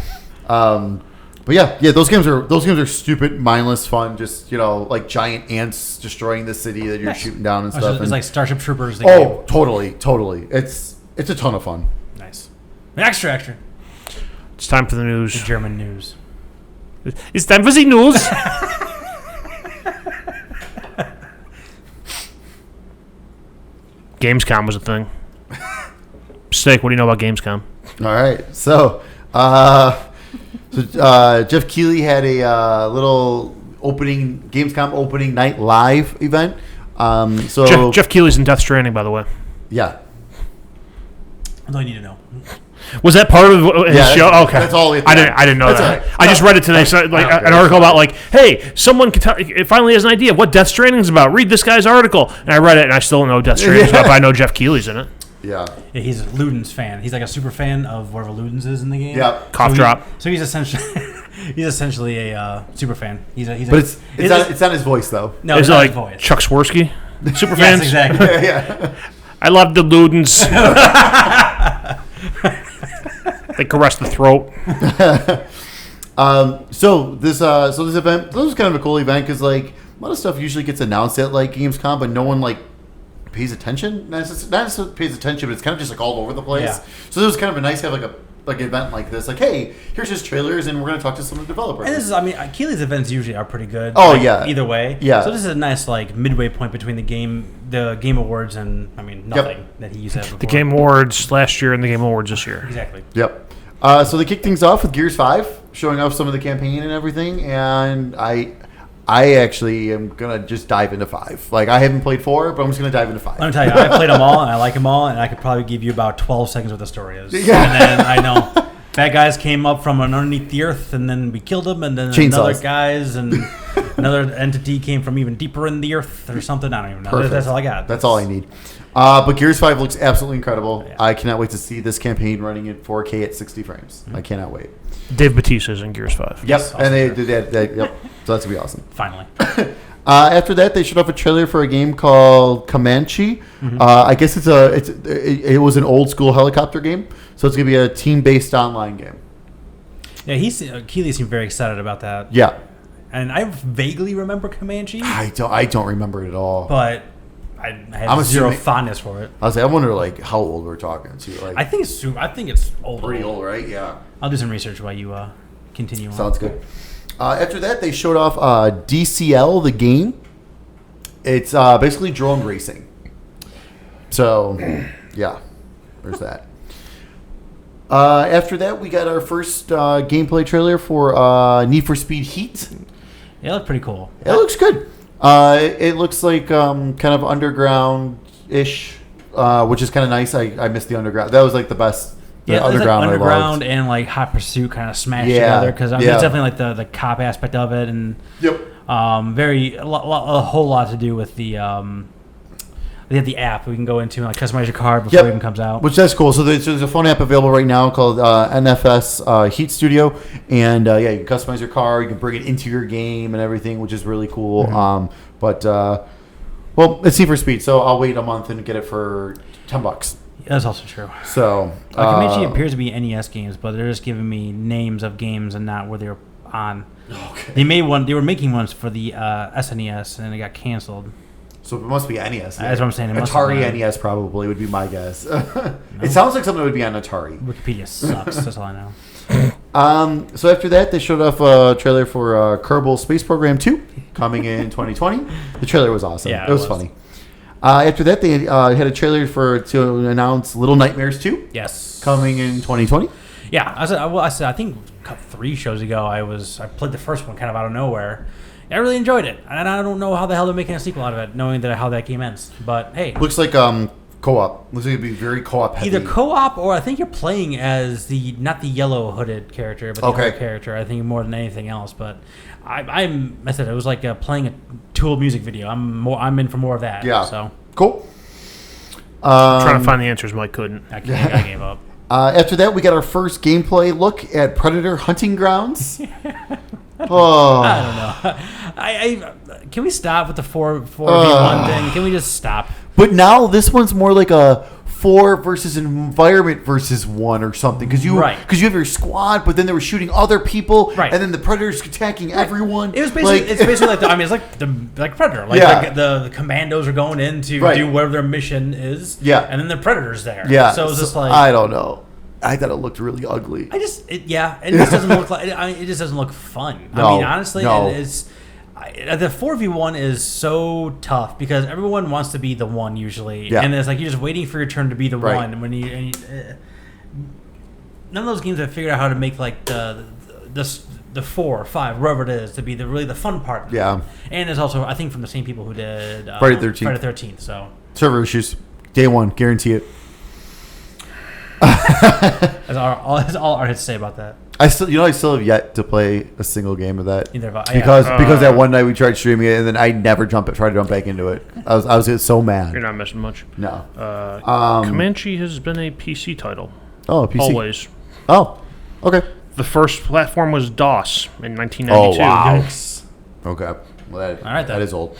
But yeah, those games are stupid, mindless fun. Just like giant ants destroying the city that you're shooting down and stuff. It's like Starship Troopers. Totally. It's a ton of fun. Nice. Extra. it's time for the news. The German news. It's time for the news. GamesCom was a thing. Steak, what do you know about GamesCom? All right, so Jeff Keighley had a little GamesCom opening night live event. Jeff Keighley's in Death Stranding, by the way. Yeah. That's all you need to know. Was that part of his show? Okay, that's all. I didn't know That's that. all right. I just read it today. So an article about hey, someone finally has an idea of what Death Stranding is about. Read this guy's article, and I read it, and I still don't know Death Stranding is about. But I know Jeff Keighley's in it. Yeah, he's a Ludens fan. He's like a super fan of whatever Ludens is in the game. Yeah. Cough drop. So he's essentially a super fan. But it's not his voice though. No, is it's it not like his voice. Chuck Swirsky? Super Yes, fans. exactly. Yeah. I love the Ludens. They caress the throat. So this event, this was kind of a cool event because a lot of stuff usually gets announced at Gamescom, but no one pays attention. Not necessarily pays attention, but it's kind of just all over the place. Yeah. So it was kind of nice to have an event like this. Hey, here's his trailers, and we're going to talk to some of the developers. And this is, Keighley's events usually are pretty good. Oh, yeah. Either way. Yeah. So this is a nice midway point between the Game Awards and nothing that he used to have before. The Game Awards last year and the Game Awards this year. Exactly. Yep. So they kicked things off with Gears 5, showing off some of the campaign and everything, and I actually am going to just dive into 5. I haven't played 4, but I'm just going to dive into 5. Let me tell you, I played them all, and I like them all, and I could probably give you about 12 seconds what the story is. Yeah. And then I know. bad guys came up from underneath the earth, and then we killed them, and then another guys and another entity came from even deeper in the earth or something. I don't even know. Perfect. That's all I got. That's all I need. But Gears 5 looks absolutely incredible. Yeah. I cannot wait to see this campaign running in 4K at 60 frames. I cannot wait. Dave Bautista's in Gears 5. Yep, Awesome. and they did that. Yep, so that's gonna be awesome. Finally. After that, they showed off a trailer for a game called Comanche. I guess it was an old school helicopter game, so it's gonna be a team based online game. Yeah, Keeley seemed very excited about that. Yeah, And I vaguely remember Comanche, I don't remember it at all. but I have I'm zero assuming- fondness for it. I wonder like how old we're talking. Too. Like I think it's old. pretty old, right? Yeah. I'll do some research while you continue on. Sounds good. After that, they showed off DCL, the game. It's basically drone racing. So, yeah, there's that. After that, we got our first gameplay trailer for Need for Speed Heat. Yeah, it looked pretty cool. It looks good. It looks like kind of underground-ish, which is kind of nice. I missed the underground. That was like the best. The Yeah, underground, like I underground loved. and like Hot Pursuit kind of smashed Yeah, together because yeah. it's definitely like the cop aspect of it and Yep. a whole lot to do with the they have the app we can go into and like customize your car before it even comes out. Which that's cool. So there's a phone app available right now called NFS Heat Studio, and yeah, you can customize your car. You can bring it into your game and everything, which is really cool. Well, it's Need for Speed, so I'll wait a month and get it for $10. That's also true. So Comanche appears to be NES games, but they're just giving me names of games and not where they were on. Okay. They were making ones for the SNES and it got canceled. So it must be NES. That's what I'm saying. It must Atari be. NES probably would be my guess. It sounds like something that would be on Atari. Wikipedia sucks. That's all I know. So after that, they showed off a trailer for Kerbal Space Program 2 coming in 2020. The trailer was awesome. Yeah, it was funny. After that, they had a trailer to announce Little Nightmares 2 Yes. coming in 2020. Yeah, I said I think 3 shows ago I played the first one kind of out of nowhere. I really enjoyed it, and I don't know how the hell they're making a sequel out of it, knowing how that game ends. But hey, Looks like co-op. Looks like it'd be very co-op heavy. either co-op or I think you're playing as not the yellow hooded character, but the other character. I think more than anything else. But I said it was like playing a Tool music video. I'm in for more of that. Yeah. So Cool. Trying to find the answers, Mike couldn't. I gave up. After that, we got our first gameplay look at Predator Hunting Grounds. Oh. I don't know. I can we stop with the 4v1 thing? Can we just stop? But now this one's more like a 4 versus environment versus 1 or something. Because you have your squad, but then they were shooting other people, Right. and then the Predator's attacking everyone. It was basically it's basically like Predator. Like the commandos are going in to do whatever their mission is. Yeah. And then the Predator's there. Yeah. So it's just like I don't know. I thought it looked really ugly. it just doesn't look like it just doesn't look fun. I mean, honestly, the 4v1 is so tough because everyone wants to be the one usually, and it's like you're just waiting for your turn to be the one. And none of those games have figured out how to make like the 4 or 5, wherever it is, to be the fun part. Yeah. And it's also I think from the same people who did Friday the 13th. Friday the 13th. So Server issues. Day 1. Guarantee it. that's all I had to say about that. I still have yet to play a single game of that. Neither have I. Because that one night we tried streaming it and then I never tried to jump back into it. I was so mad. You're not missing much. No. Comanche has been a PC title. Oh, PC. Always. Oh, okay. The first platform was DOS in 1992. Oh, wow. Okay. Well, All right, then. that is old.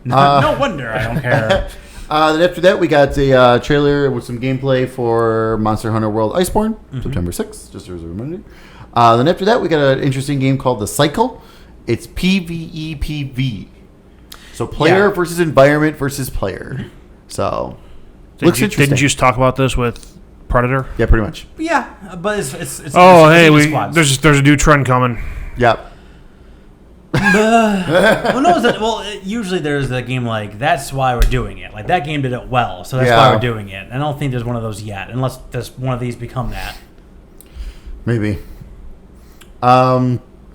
No wonder I don't care. Then after that, we got a trailer with some gameplay for Monster Hunter World Iceborne, September 6th, just as a reminder. Then after that, we got an interesting game called The Cycle. It's PvEPV. So player versus environment versus player. So, looks interesting. Didn't you just talk about this with Predator? Yeah, pretty much. Yeah, but it's Oh, it's hey, the squads. there's a new trend coming. Yep. Usually there's a game like that's why we're doing it. Like that game did it well, so that's why we're doing it. I don't think there's one of those yet, unless there's one of these become that. Maybe.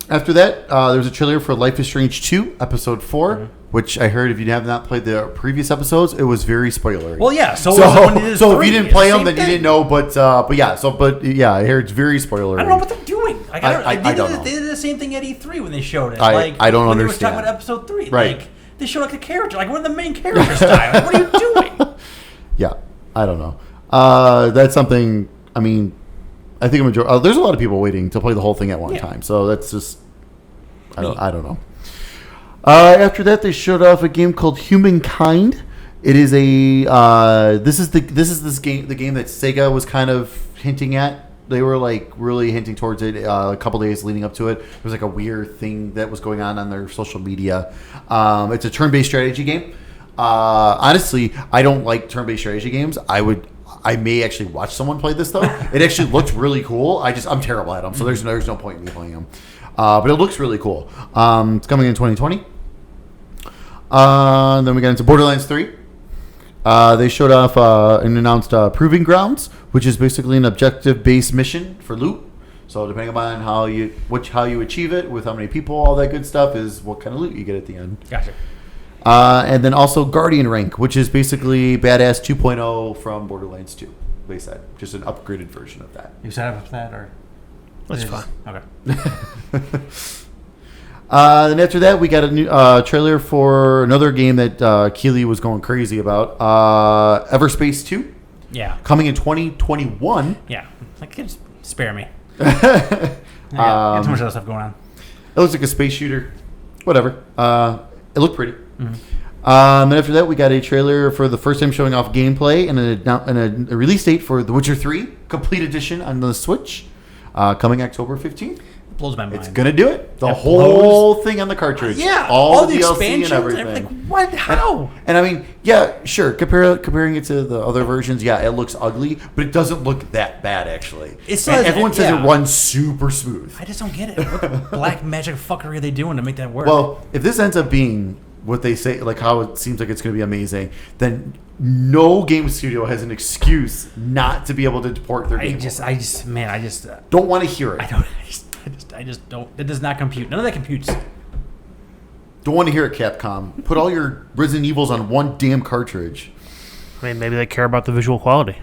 After that, there was a trailer for Life is Strange 2, Episode 4, which I heard if you have not played the previous episodes, it was very spoilery. Well, yeah. So if you didn't play them, then you didn't know. But I heard it's very spoilery. I don't know what they're doing. I don't know. They did the same thing at E3 when they showed it. I don't when understand. They were talking about Episode 3. Right. Like, they showed like a character. Like, what are the main characters die? Like, what are you doing? Yeah, I don't know. That's something. I mean, I think there's a lot of people waiting to play the whole thing at one time. So that's just. I don't know. After that, they showed off a game called Humankind. It is the game that Sega was kind of hinting at. They were like really hinting towards it a couple days leading up to it. There was like a weird thing that was going on their social media. It's a turn-based strategy game. Honestly, I don't like turn-based strategy games. I may actually watch someone play this though. It actually looked really cool. I'm terrible at them, so there's no point in me playing them. But it looks really cool. It's coming in 2020. Then we got into Borderlands 3. They showed off and announced Proving Grounds, which is basically an objective-based mission for loot. So depending upon how you achieve it, with how many people, all that good stuff, is what kind of loot you get at the end. Gotcha. And then also Guardian Rank, which is basically Badass 2.0 from Borderlands 2. They said just an upgraded version of that. You set up for that, or That's fine. Okay. Then after that, we got a new trailer for another game that Keeley was going crazy about. Everspace 2. Yeah. Coming in 2021. Yeah. Like, just spare me. Got too much other stuff going on. It looks like a space shooter. Whatever. It looked pretty. Mm-hmm. Then after that, we got a trailer for the first time showing off gameplay and a release date for The Witcher 3 Complete Edition on the Switch, coming October 15th. Blows my mind. It's gonna do it. The whole thing on the cartridge. Yeah, all the DLC expansions and everything. Like, what? How? And I mean, yeah, sure. Comparing it to the other versions, yeah, it looks ugly, but it doesn't look that bad actually. Everyone says it runs super smooth. I just don't get it. What black magic fuckery are they doing to make that work? Well, if this ends up being what they say, like how it seems like it's going to be amazing, then no game studio has an excuse not to be able to port their game. I just don't want to hear it. I just don't. It does not compute. None of that computes. Don't want to hear it, Capcom. Put all your Resident Evils on one damn cartridge. I mean, maybe they care about the visual quality.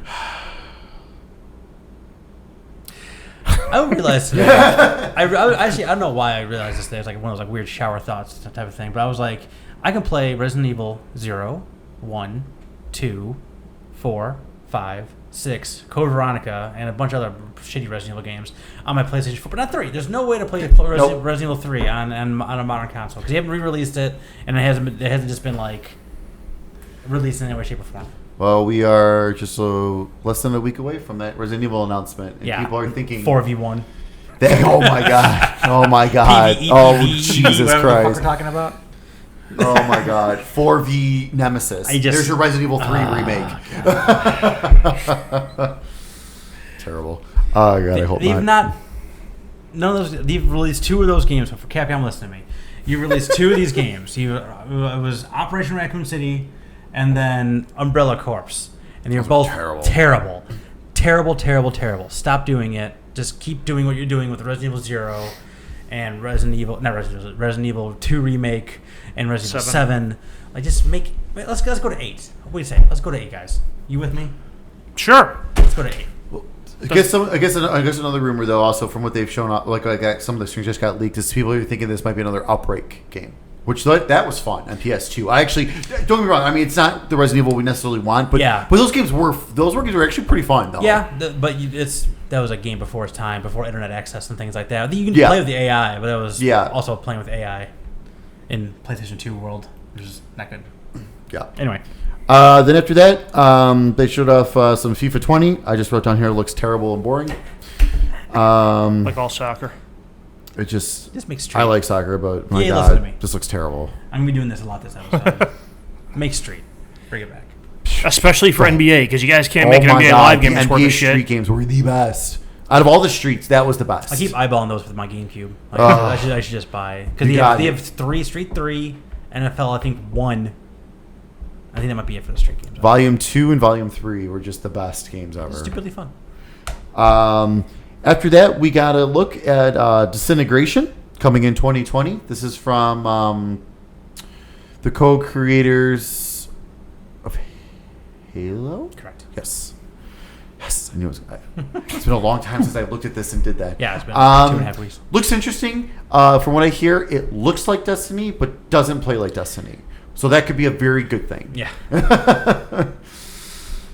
I realized today. I don't know why I realized this today. It's like one of those like weird shower thoughts type of thing. But I was like, I can play Resident Evil 0, 1, 2, 4, 5, 6, Code Veronica, and a bunch of other shitty Resident Evil games on my PlayStation 4, but not 3. There's no way to play Resident Evil 3 on a modern console because you haven't re-released it, and it hasn't just been like released in any way, shape, or form. Well, we are just less than a week away from that Resident Evil announcement, and people are thinking 4v1. Oh my god! Oh my god! PvE, oh PvE, Jesus whatever Christ! The fuck we're talking about. Oh my god! 4v Nemesis. There's your Resident Evil 3 remake. Terrible. Oh god! I hope not. None of those. They've released 2 of those games. So for Capcom, listen to me. You released 2 of these games. It was Operation Raccoon City, and then Umbrella Corps, and you're both terrible. Stop doing it. Just keep doing what you're doing with Resident Evil 0 and Resident Evil 2 remake and Resident Evil 7. Like, just let's go to 8. What do you say? Let's go to 8, guys. You with me? Sure. Let's go to 8. I guess another rumor though, also from what they've shown up, like some of the streams just got leaked, is people are thinking this might be another Outbreak game, which that was fun on PS2. I actually, don't get me wrong, I mean it's not the Resident Evil we necessarily want, but those games were actually pretty fun though. Yeah, but that was a game before its time, before internet access and things like that. You can play with the AI, but that was also playing with AI in PlayStation 2 world, which is not good. Yeah. Anyway. Then after that, they showed off some FIFA 20. I just wrote down here, it looks terrible and boring. Like all soccer. It just make street. I like soccer, but my listen to me. God, this looks terrible. I'm going to be doing this a lot this episode. Make street. Bring it back. Especially for NBA, because you guys can't make an NBA live game that's worth of shit. Street games were the best. Out of all the streets, that was the best. I keep eyeballing those with my GameCube. Like, I should just buy. Because they have 3, Street 3, NFL, I think 1. I think that might be it for the street games. Volume 2 and Volume 3 were just the best games ever. Stupidly fun. After that, we got a look at Disintegration. coming in 2020. This is from the co-creators of Halo? Correct. Yes. Yes, I knew it was. It's been a long time since I looked at this and did that. Yeah, it's been 2.5 weeks. Looks interesting. From what I hear, it looks like Destiny, but doesn't play like Destiny. So that could be a very good thing. Yeah.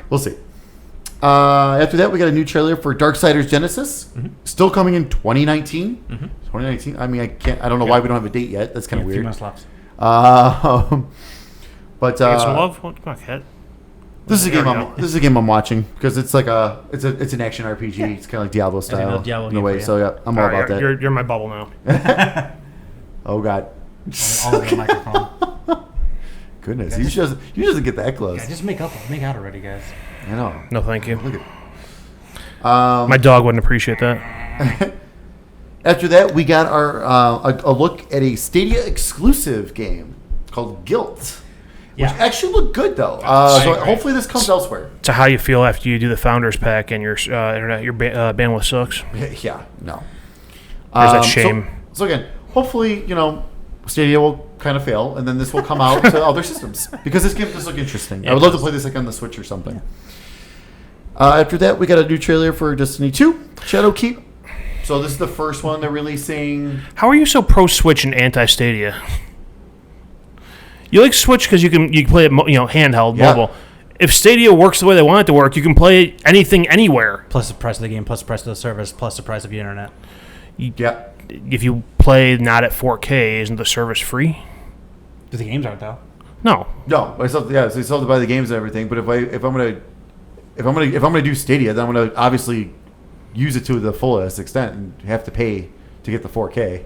We'll see. After that, we got a new trailer for Darksiders Genesis. Still coming in 2019. 2019. I mean, I don't know why we don't have a date yet. That's kind of A weird. few months left. But Get some love. Come on, Cat. this is a There game. we go. This is a game I'm watching because it's like it's an action RPG. It's kind of like Diablo style another Diablo in a game way. for you. So yeah, I'm all about that. You're in my bubble now. Oh God, All over the microphone. goodness, you doesn't get that close. Yeah, just make out already, guys. I know. No, thank you. Look at. My dog wouldn't appreciate that. After that, we got our a look at a Stadia exclusive game called Guilt, which actually looked good though. So hopefully this comes elsewhere. So how you feel after you do the Founders Pack and your internet, your bandwidth sucks? Yeah, no. There's that shame. So again, hopefully Stadia will kind of fail, and then this will come out to other systems because this game does look interesting. I would love to play this like on the Switch or something. After that, we got a new trailer for Destiny 2, Shadowkeep. So this is the first one they're releasing. How are you so pro Switch and anti Stadia? You like Switch because you can play it handheld, mobile. If Stadia works the way they want it to work, you can play anything anywhere. Plus the price of the game, plus the price of the service, plus the price of the internet. Yeah. If you play not at 4K, isn't the service free? The games aren't though. No, I still so you still have to buy the games and everything. But if I'm gonna do Stadia, then I'm gonna obviously use it to the fullest extent and have to pay to get the 4K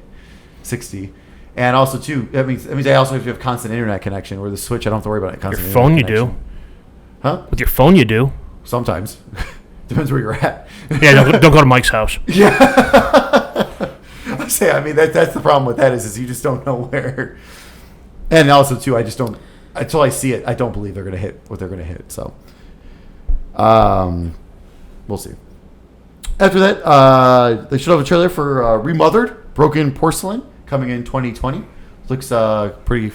60. And also too, that means I also have to have constant internet connection. Where the Switch, I don't have to worry about it. Constant Your phone, you internet do. connection. Huh? With your phone, you do. Sometimes. Depends where you're at. Yeah, don't go to Mike's house. I say, I mean, that's the problem with that is you just don't know where. And also too, I just don't until I see it. I don't believe they're going to hit what they're going to hit. So, we'll see. After that, they should have a trailer for Remothered Broken Porcelain coming in 2020. Looks pretty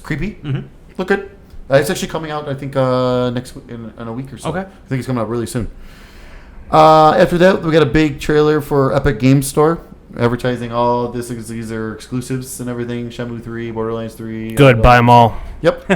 creepy. Look good. It's actually coming out, I think, next week in a week or so. Okay. I think it's coming out really soon. After that, we got a big trailer for Epic Games Store, advertising all this. These are exclusives and everything. Shenmue 3, Borderlands 3. Good, buy them all. Yep.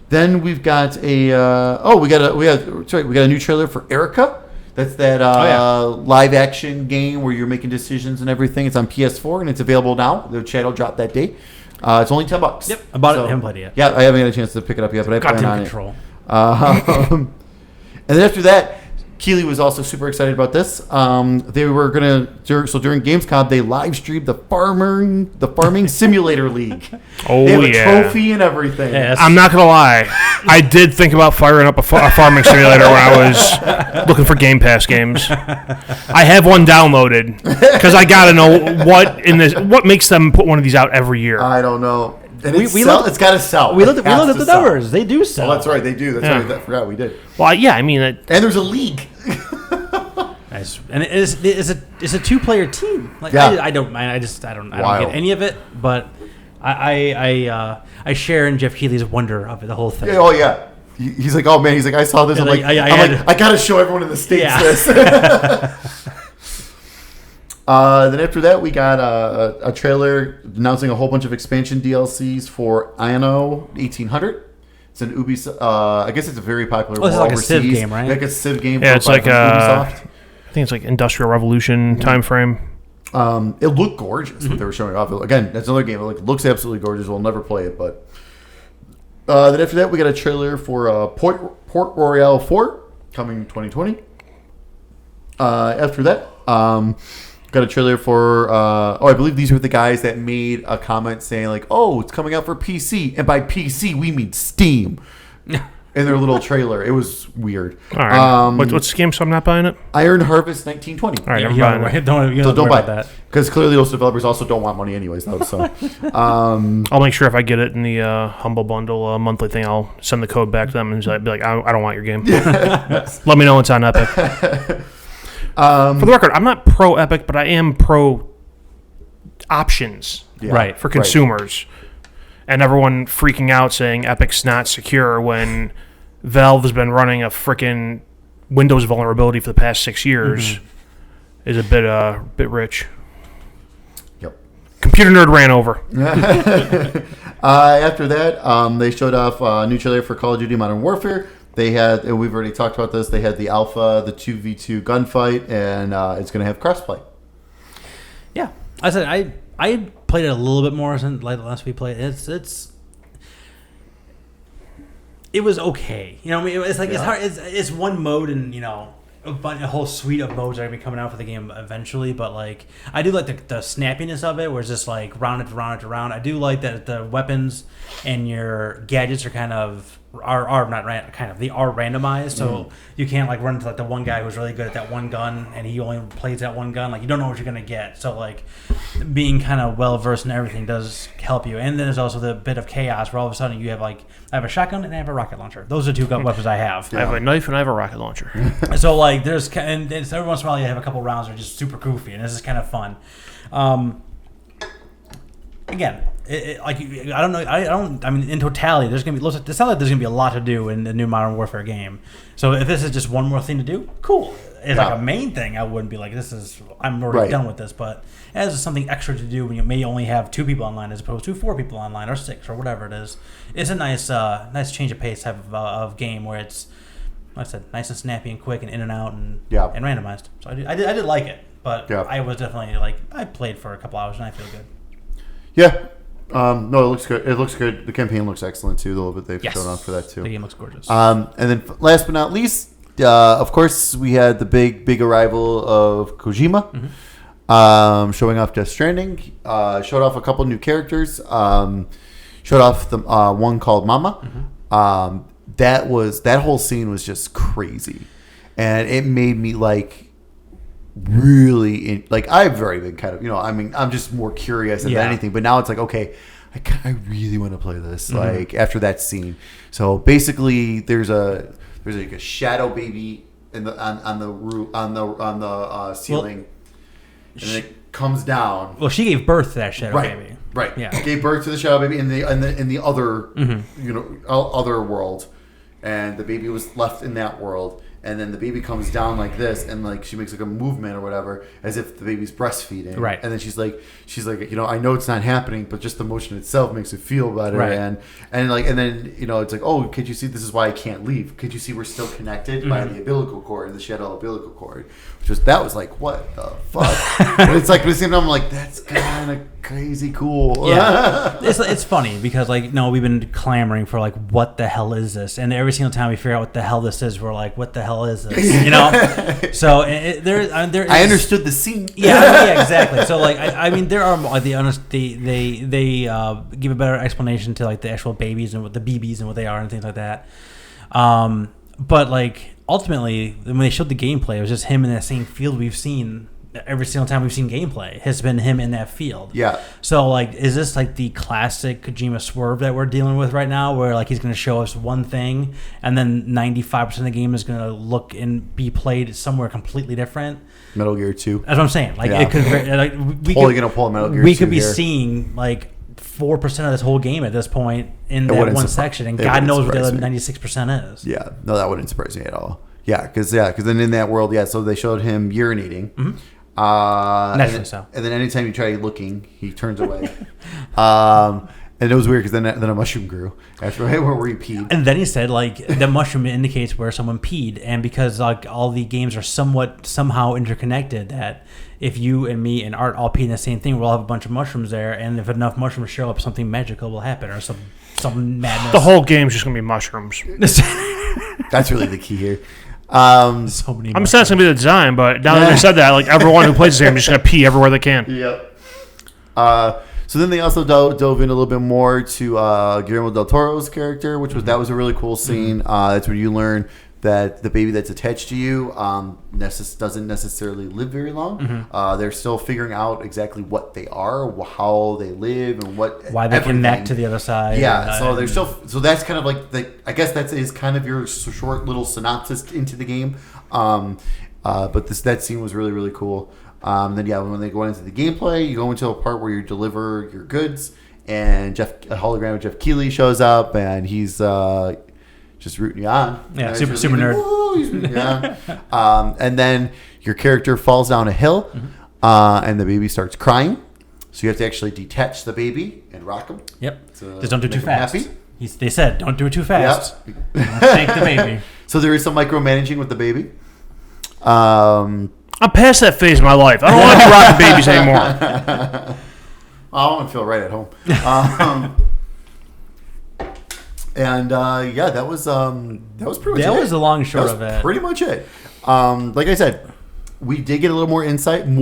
Then we've got we got a new trailer for Erica. That's that live action game where you're making decisions and everything. It's on PS4 and it's available now. The channel dropped that day. It's only $10. Yep, I bought it. I haven't played it yet. Yeah, I haven't had a chance to pick it up yet, but I plan on Control. it. And then after that, Keeley was also super excited about this. They were during GamesCom, they live streamed the farming simulator league. Oh, they have a trophy and everything. Yeah, I'm not gonna lie, I did think about firing up a farming simulator when I was looking for Game Pass games. I have one downloaded because I gotta know what makes them put one of these out every year. I don't know. And We it's got to sell. We looked at the numbers. They do sell. Oh, that's right. They do. That's right. I forgot we did. Well, yeah, I mean, And there's a league. Nice. And it's a 2-player team. Like I don't mind. I don't get any of it. But I share in Jeff Keighley's wonder of it, the whole thing. Yeah, oh yeah. He's like, oh man. He's like, I saw this. I'm like, I got to show everyone in the States this. Then after that, we got a trailer announcing a whole bunch of expansion DLCs for Anno 1800. It's an Ubisoft. I guess it's a very popular. It's like a Civ game, right? Like a Civ game. Yeah, it's like Ubisoft. I think it's like Industrial Revolution time frame. It looked gorgeous what they were showing off. Again, that's another game. It looks absolutely gorgeous. We'll never play it, but then after that, we got a trailer for Port Royale 4 coming 2020. After that, got a trailer for I believe these were the guys that made a comment saying like, oh, it's coming out for PC, and by PC we mean Steam. In their little trailer, it was weird. All right, what's the game? So I'm not buying it. Iron Harvest 1920. All right, I'm buying it. Don't buy that because clearly those developers also don't want money anyways, though. So I'll make sure if I get it in the Humble Bundle monthly thing, I'll send the code back to them and be like, I don't want your game. Let me know it's on Epic. For the record, I'm not pro Epic, but I am pro options Right. for consumers. And everyone freaking out saying Epic's not secure when Valve has been running a freaking Windows vulnerability for the past 6 years is a bit rich. Yep. Computer nerd ran over. After that, they showed off a new trailer for Call of Duty Modern Warfare. They had, and we've already talked about this, they had the alpha, the 2v2 gunfight, and it's going to have crossplay. Yeah. I said I played it a little bit more since like the last we played. It was okay. You know what I mean? It's like it's hard. It's one mode, and you know a whole suite of modes are gonna be coming out for the game eventually. But like I do like the snappiness of it, where it's just like round after round after round. I do like that the weapons and your gadgets are kind of they are randomized, so you can't like run into like the one guy who's really good at that one gun and he only plays that one gun. Like you don't know what you're gonna get. So like being kind of well versed in everything does help you. And then there's also the bit of chaos where all of a sudden you have like I have a shotgun and I have a rocket launcher. Those are two weapons I have. I have a knife and I have a rocket launcher. So like there's and every once in a while you have a couple rounds that are just super goofy and this is kind of fun. Again, I don't know. I mean, in totality, there's gonna be. It sounds like there's gonna be a lot to do in the new Modern Warfare game. So if this is just one more thing to do, cool. It's like a main thing. I wouldn't be like, I'm already done with this. But as something extra to do when you may only have 2 people online as opposed to 4 people online or 6 or whatever it is, it's a nice change of pace type of game where it's, like I said, nice and snappy and quick and in and out and randomized. So I did like it, but I was definitely like I played for a couple hours and I feel good. Yeah. No, it looks good. It looks good. The campaign looks excellent too. The little bit they've shown off for that too. The game looks gorgeous. And then last but not least, of course, we had the big arrival of Kojima, showing off Death Stranding. Showed off a couple new characters. Showed off the one called Mama. That whole scene was just crazy, and it made me like. Really I've already been kind of I'm just more curious than anything, but now it's like okay, I really want to play this like after that scene. So basically there's like a shadow baby on the roof on the ceiling, and it comes down. Well, she gave birth to that shadow baby. Right. Yeah. Gave birth to the shadow baby in the other other world, and the baby was left in that world. And then the baby comes down like this, and like she makes like a movement or whatever, as if the baby's breastfeeding. Right. And then she's like, I know it's not happening, but just the motion itself makes it feel better. Right. And then it's like, oh, can't you see? This is why I can't leave. Can't you see? We're still connected by the umbilical cord, the shadow umbilical cord. That was like, what the fuck? But it's like at the same time, I'm like, that's kind of crazy cool. Yeah. It's funny because we've been clamoring for like, what the hell is this? And every single time we figure out what the hell this is, we're like, what the hell is this? So there is. I understood the scene. Yeah, exactly. So I mean, there are they give a better explanation to like the actual babies and what the BBs and what they are and things like that. But like ultimately, when they showed the gameplay, it was just him in that same field we've seen. Every single time we've seen gameplay has been him in that field. Yeah. So is this like the classic Kojima swerve that we're dealing with right now, where like he's going to show us one thing and then 95% of the game is going to look and be played somewhere completely different? Metal Gear 2. That's what I'm saying. It could gonna pull Metal Gear 2 we could be here. Seeing like 4% of this whole game at this point in that one section, and God knows what the other 96% is. Yeah. No, that wouldn't surprise me at all. Yeah, because then in that world, so they showed him urinating. Mm-hmm. Naturally so. And then anytime you try looking, he turns away. And it was weird because then a mushroom grew after where he peed. And then he said the mushroom indicates where someone peed, and because all the games are somehow interconnected, that if you and me and Art all pee in the same thing, we'll have a bunch of mushrooms there, and if enough mushrooms show up, something magical will happen or some madness. The whole game's just gonna be mushrooms. That's really the key here. So many I'm saying it's gonna be the design, but now that they said that, everyone who plays this game is just gonna pee everywhere they can. Yep. So then they also dove in a little bit more to Guillermo del Toro's character, that was a really cool scene. That's where you learn that the baby that's attached to you doesn't necessarily live very long. They're still figuring out exactly what they are, how they live, and why they connect to the other side. Yeah, so they're still. So that's kind of like I guess that is kind of your short little synopsis into the game. But that scene was really, really cool. Then when they go into the gameplay, you go into a part where you deliver your goods, and a hologram of Jeff Keighley shows up, and he's just rooting you on. Yeah, super nerd. Woo, he's rooting you on. And then your character falls down a hill, and the baby starts crying. So you have to actually detach the baby and rock him. Yep. Just don't do it too fast. Happy. They said, don't do it too fast. Yep. Shake the baby. So there is some micromanaging with the baby. I'm past that phase of my life. I don't want to be rocking babies anymore. I don't feel right at home. That was pretty much it. That was the long and short of it. Pretty much it. Like I said, we did get a little more insight than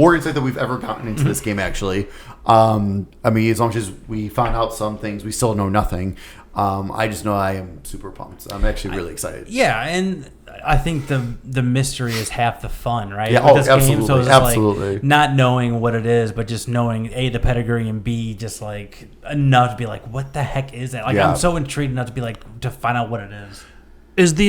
we've ever gotten into this game, actually. As long as we found out some things, we still know nothing. I just know I am super pumped. I'm actually really excited. Yeah, and I think the mystery is half the fun, right? Yeah, with this absolutely. Game. So it's Absolutely. Like not knowing what it is, but just knowing A, the pedigree, and B, just like enough to be like, what the heck is that? Like, I'm so intrigued enough to be like, to find out what it is. Is the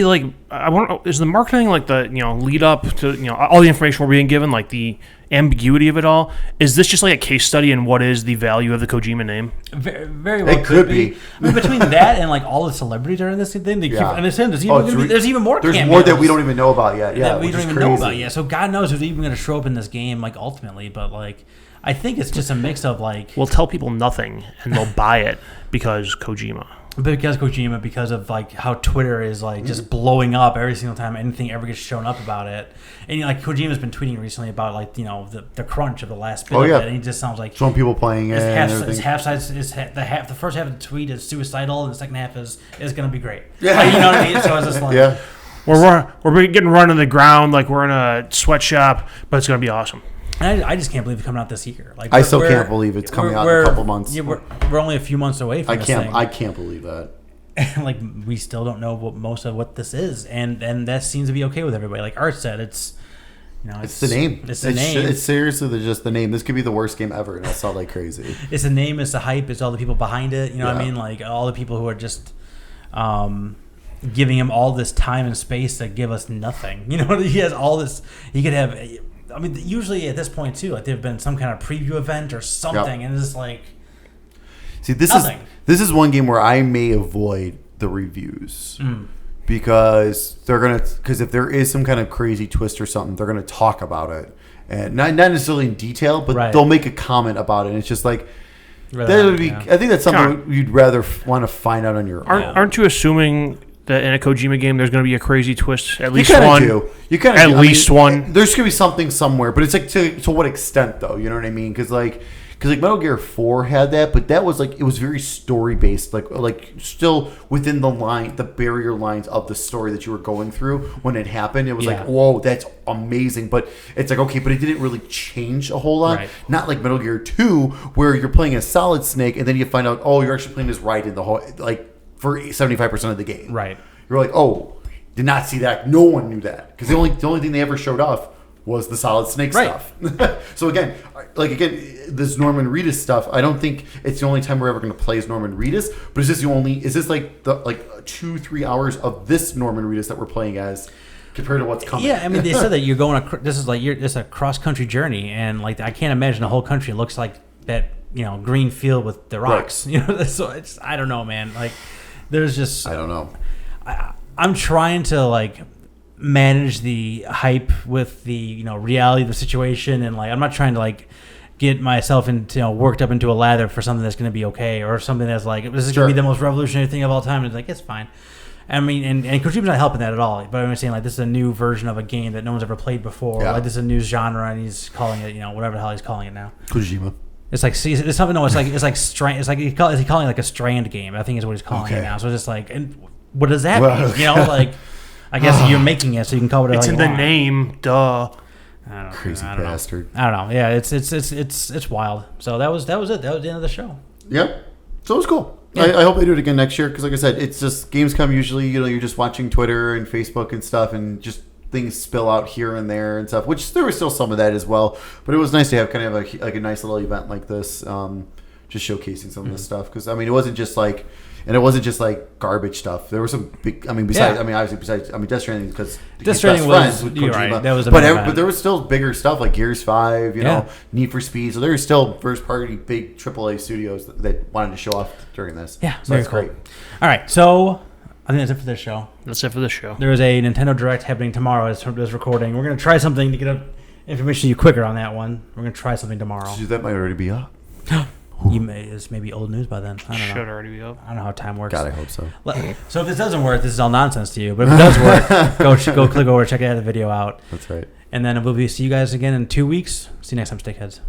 is the marketing like the lead up to all the information we're being given, like the ambiguity of it all? Is this just like a case study in what is the value of the Kojima name? Very, very well, it could be. Between that and like all the celebrities are in this thing, they keep, and there's even more. There's cameos more that we don't even know about yet. Yeah, that we don't even know about yet. So God knows who's even going to show up in this game, like ultimately. But like, I think it's just a mix of like we'll tell people nothing and they'll buy it because Kojima. Because of like how Twitter is like just blowing up every single time anything ever gets shown up about it, and Kojima's been tweeting recently about like the crunch of the last bit of it, and he just sounds like some people playing it. His half size is the first half of the tweet is suicidal, and the second half is going to be great. Yeah, like, you know what I mean. So it's just like we're getting run on the ground like we're in a sweatshop, but it's going to be awesome. And I just can't believe it's coming out this year. Like I still can't believe it's coming out in a couple months. Yeah, we're only a few months away from this thing. I can't believe that. Like we still don't know most of what this is, and that seems to be okay with everybody. Like Art said, it's the name. It's the name. It's seriously just the name. This could be the worst game ever, and it'll sell like crazy. It's the name. It's the hype. It's all the people behind it. You know what I mean? Like all the people who are just giving him all this time and space to give us nothing. He has all this. He could have. I mean, usually at this point too, like there've been some kind of preview event or something, and it's just like. See, this is one game where I may avoid the reviews because if there is some kind of crazy twist or something, they're gonna talk about it, and not necessarily in detail, but they'll make a comment about it. And it's just like that would be. I think that's something you'd rather want to find out on your own. Aren't you assuming that in a Kojima game there's going to be a crazy twist? At least one. You kind of at least one. There's going to be something somewhere, but it's like to what extent though? You know what I mean? Because Metal Gear 4 had that, but that was like it was very story based, like still within the barrier lines of the story that you were going through when it happened. It was like, whoa, that's amazing, but it's like okay, but it didn't really change a whole lot. Right. Not like Metal Gear 2, where you're playing as Solid Snake and then you find out, oh, you're actually playing as Raiden the whole for 75% of the game. Right. You're like, oh, did not see that. No one knew that because the only thing they ever showed off was the Solid Snake stuff. So again, this Norman Reedus stuff, I don't think it's the only time we're ever going to play as Norman Reedus, but is this like 2-3 hours of this Norman Reedus that we're playing as compared to what's coming? Yeah, I mean, they said that you're going it's a cross country journey, and like I can't imagine the whole country looks like that, green field with the rocks. Right. So I don't know, man. Like there's just I don't know. I'm trying to manage the hype with the reality of the situation, and I'm not trying to get myself into worked up into a lather for something that's going to be okay, or something that's this is going to be the most revolutionary thing of all time. And it's fine. I mean, and Kojima's not helping that at all. But I'm saying this is a new version of a game that no one's ever played before. Yeah. This is a new genre, and he's calling it whatever the hell he's calling it now. Kojima. It's it's something. No, it's like he's calling it a Strand game. I think is what he's calling it now. So it's just and what does that mean? I guess you're making it, so you can call it. It's in the name, duh. Crazy bastard. I don't know. Yeah, it's wild. So that was it. That was the end of the show. Yeah. So it was cool. Yeah. I hope they do it again next year because, like I said, it's just GamesCom. Usually, you're just watching Twitter and Facebook and stuff, and just things spill out here and there and stuff. Which there was still some of that as well, but it was nice to have kind of a nice little event like this. just showcasing some of this stuff. Because I mean, it wasn't just like garbage stuff. There was some big. I mean, Death Stranding because Death Stranding was with right. That was a but there was still bigger stuff like Gears 5, you know, Need for Speed. So there were still first party big AAA studios that wanted to show off during this. Yeah, so that's great. All right, so I think that's it for this show. That's it for this show. There is a Nintendo Direct happening tomorrow as this recording. We're going to try something to get information to you quicker on that one. We're going to try something tomorrow. So that might already be up. It's maybe old news by then. I don't know. Should already be up. I don't know how time works. God, I hope so. So if this doesn't work, this is all nonsense to you. But if it does work, go click over, check the video out. That's right. And then we'll see you guys again in 2 weeks. See you next time, Steakheads.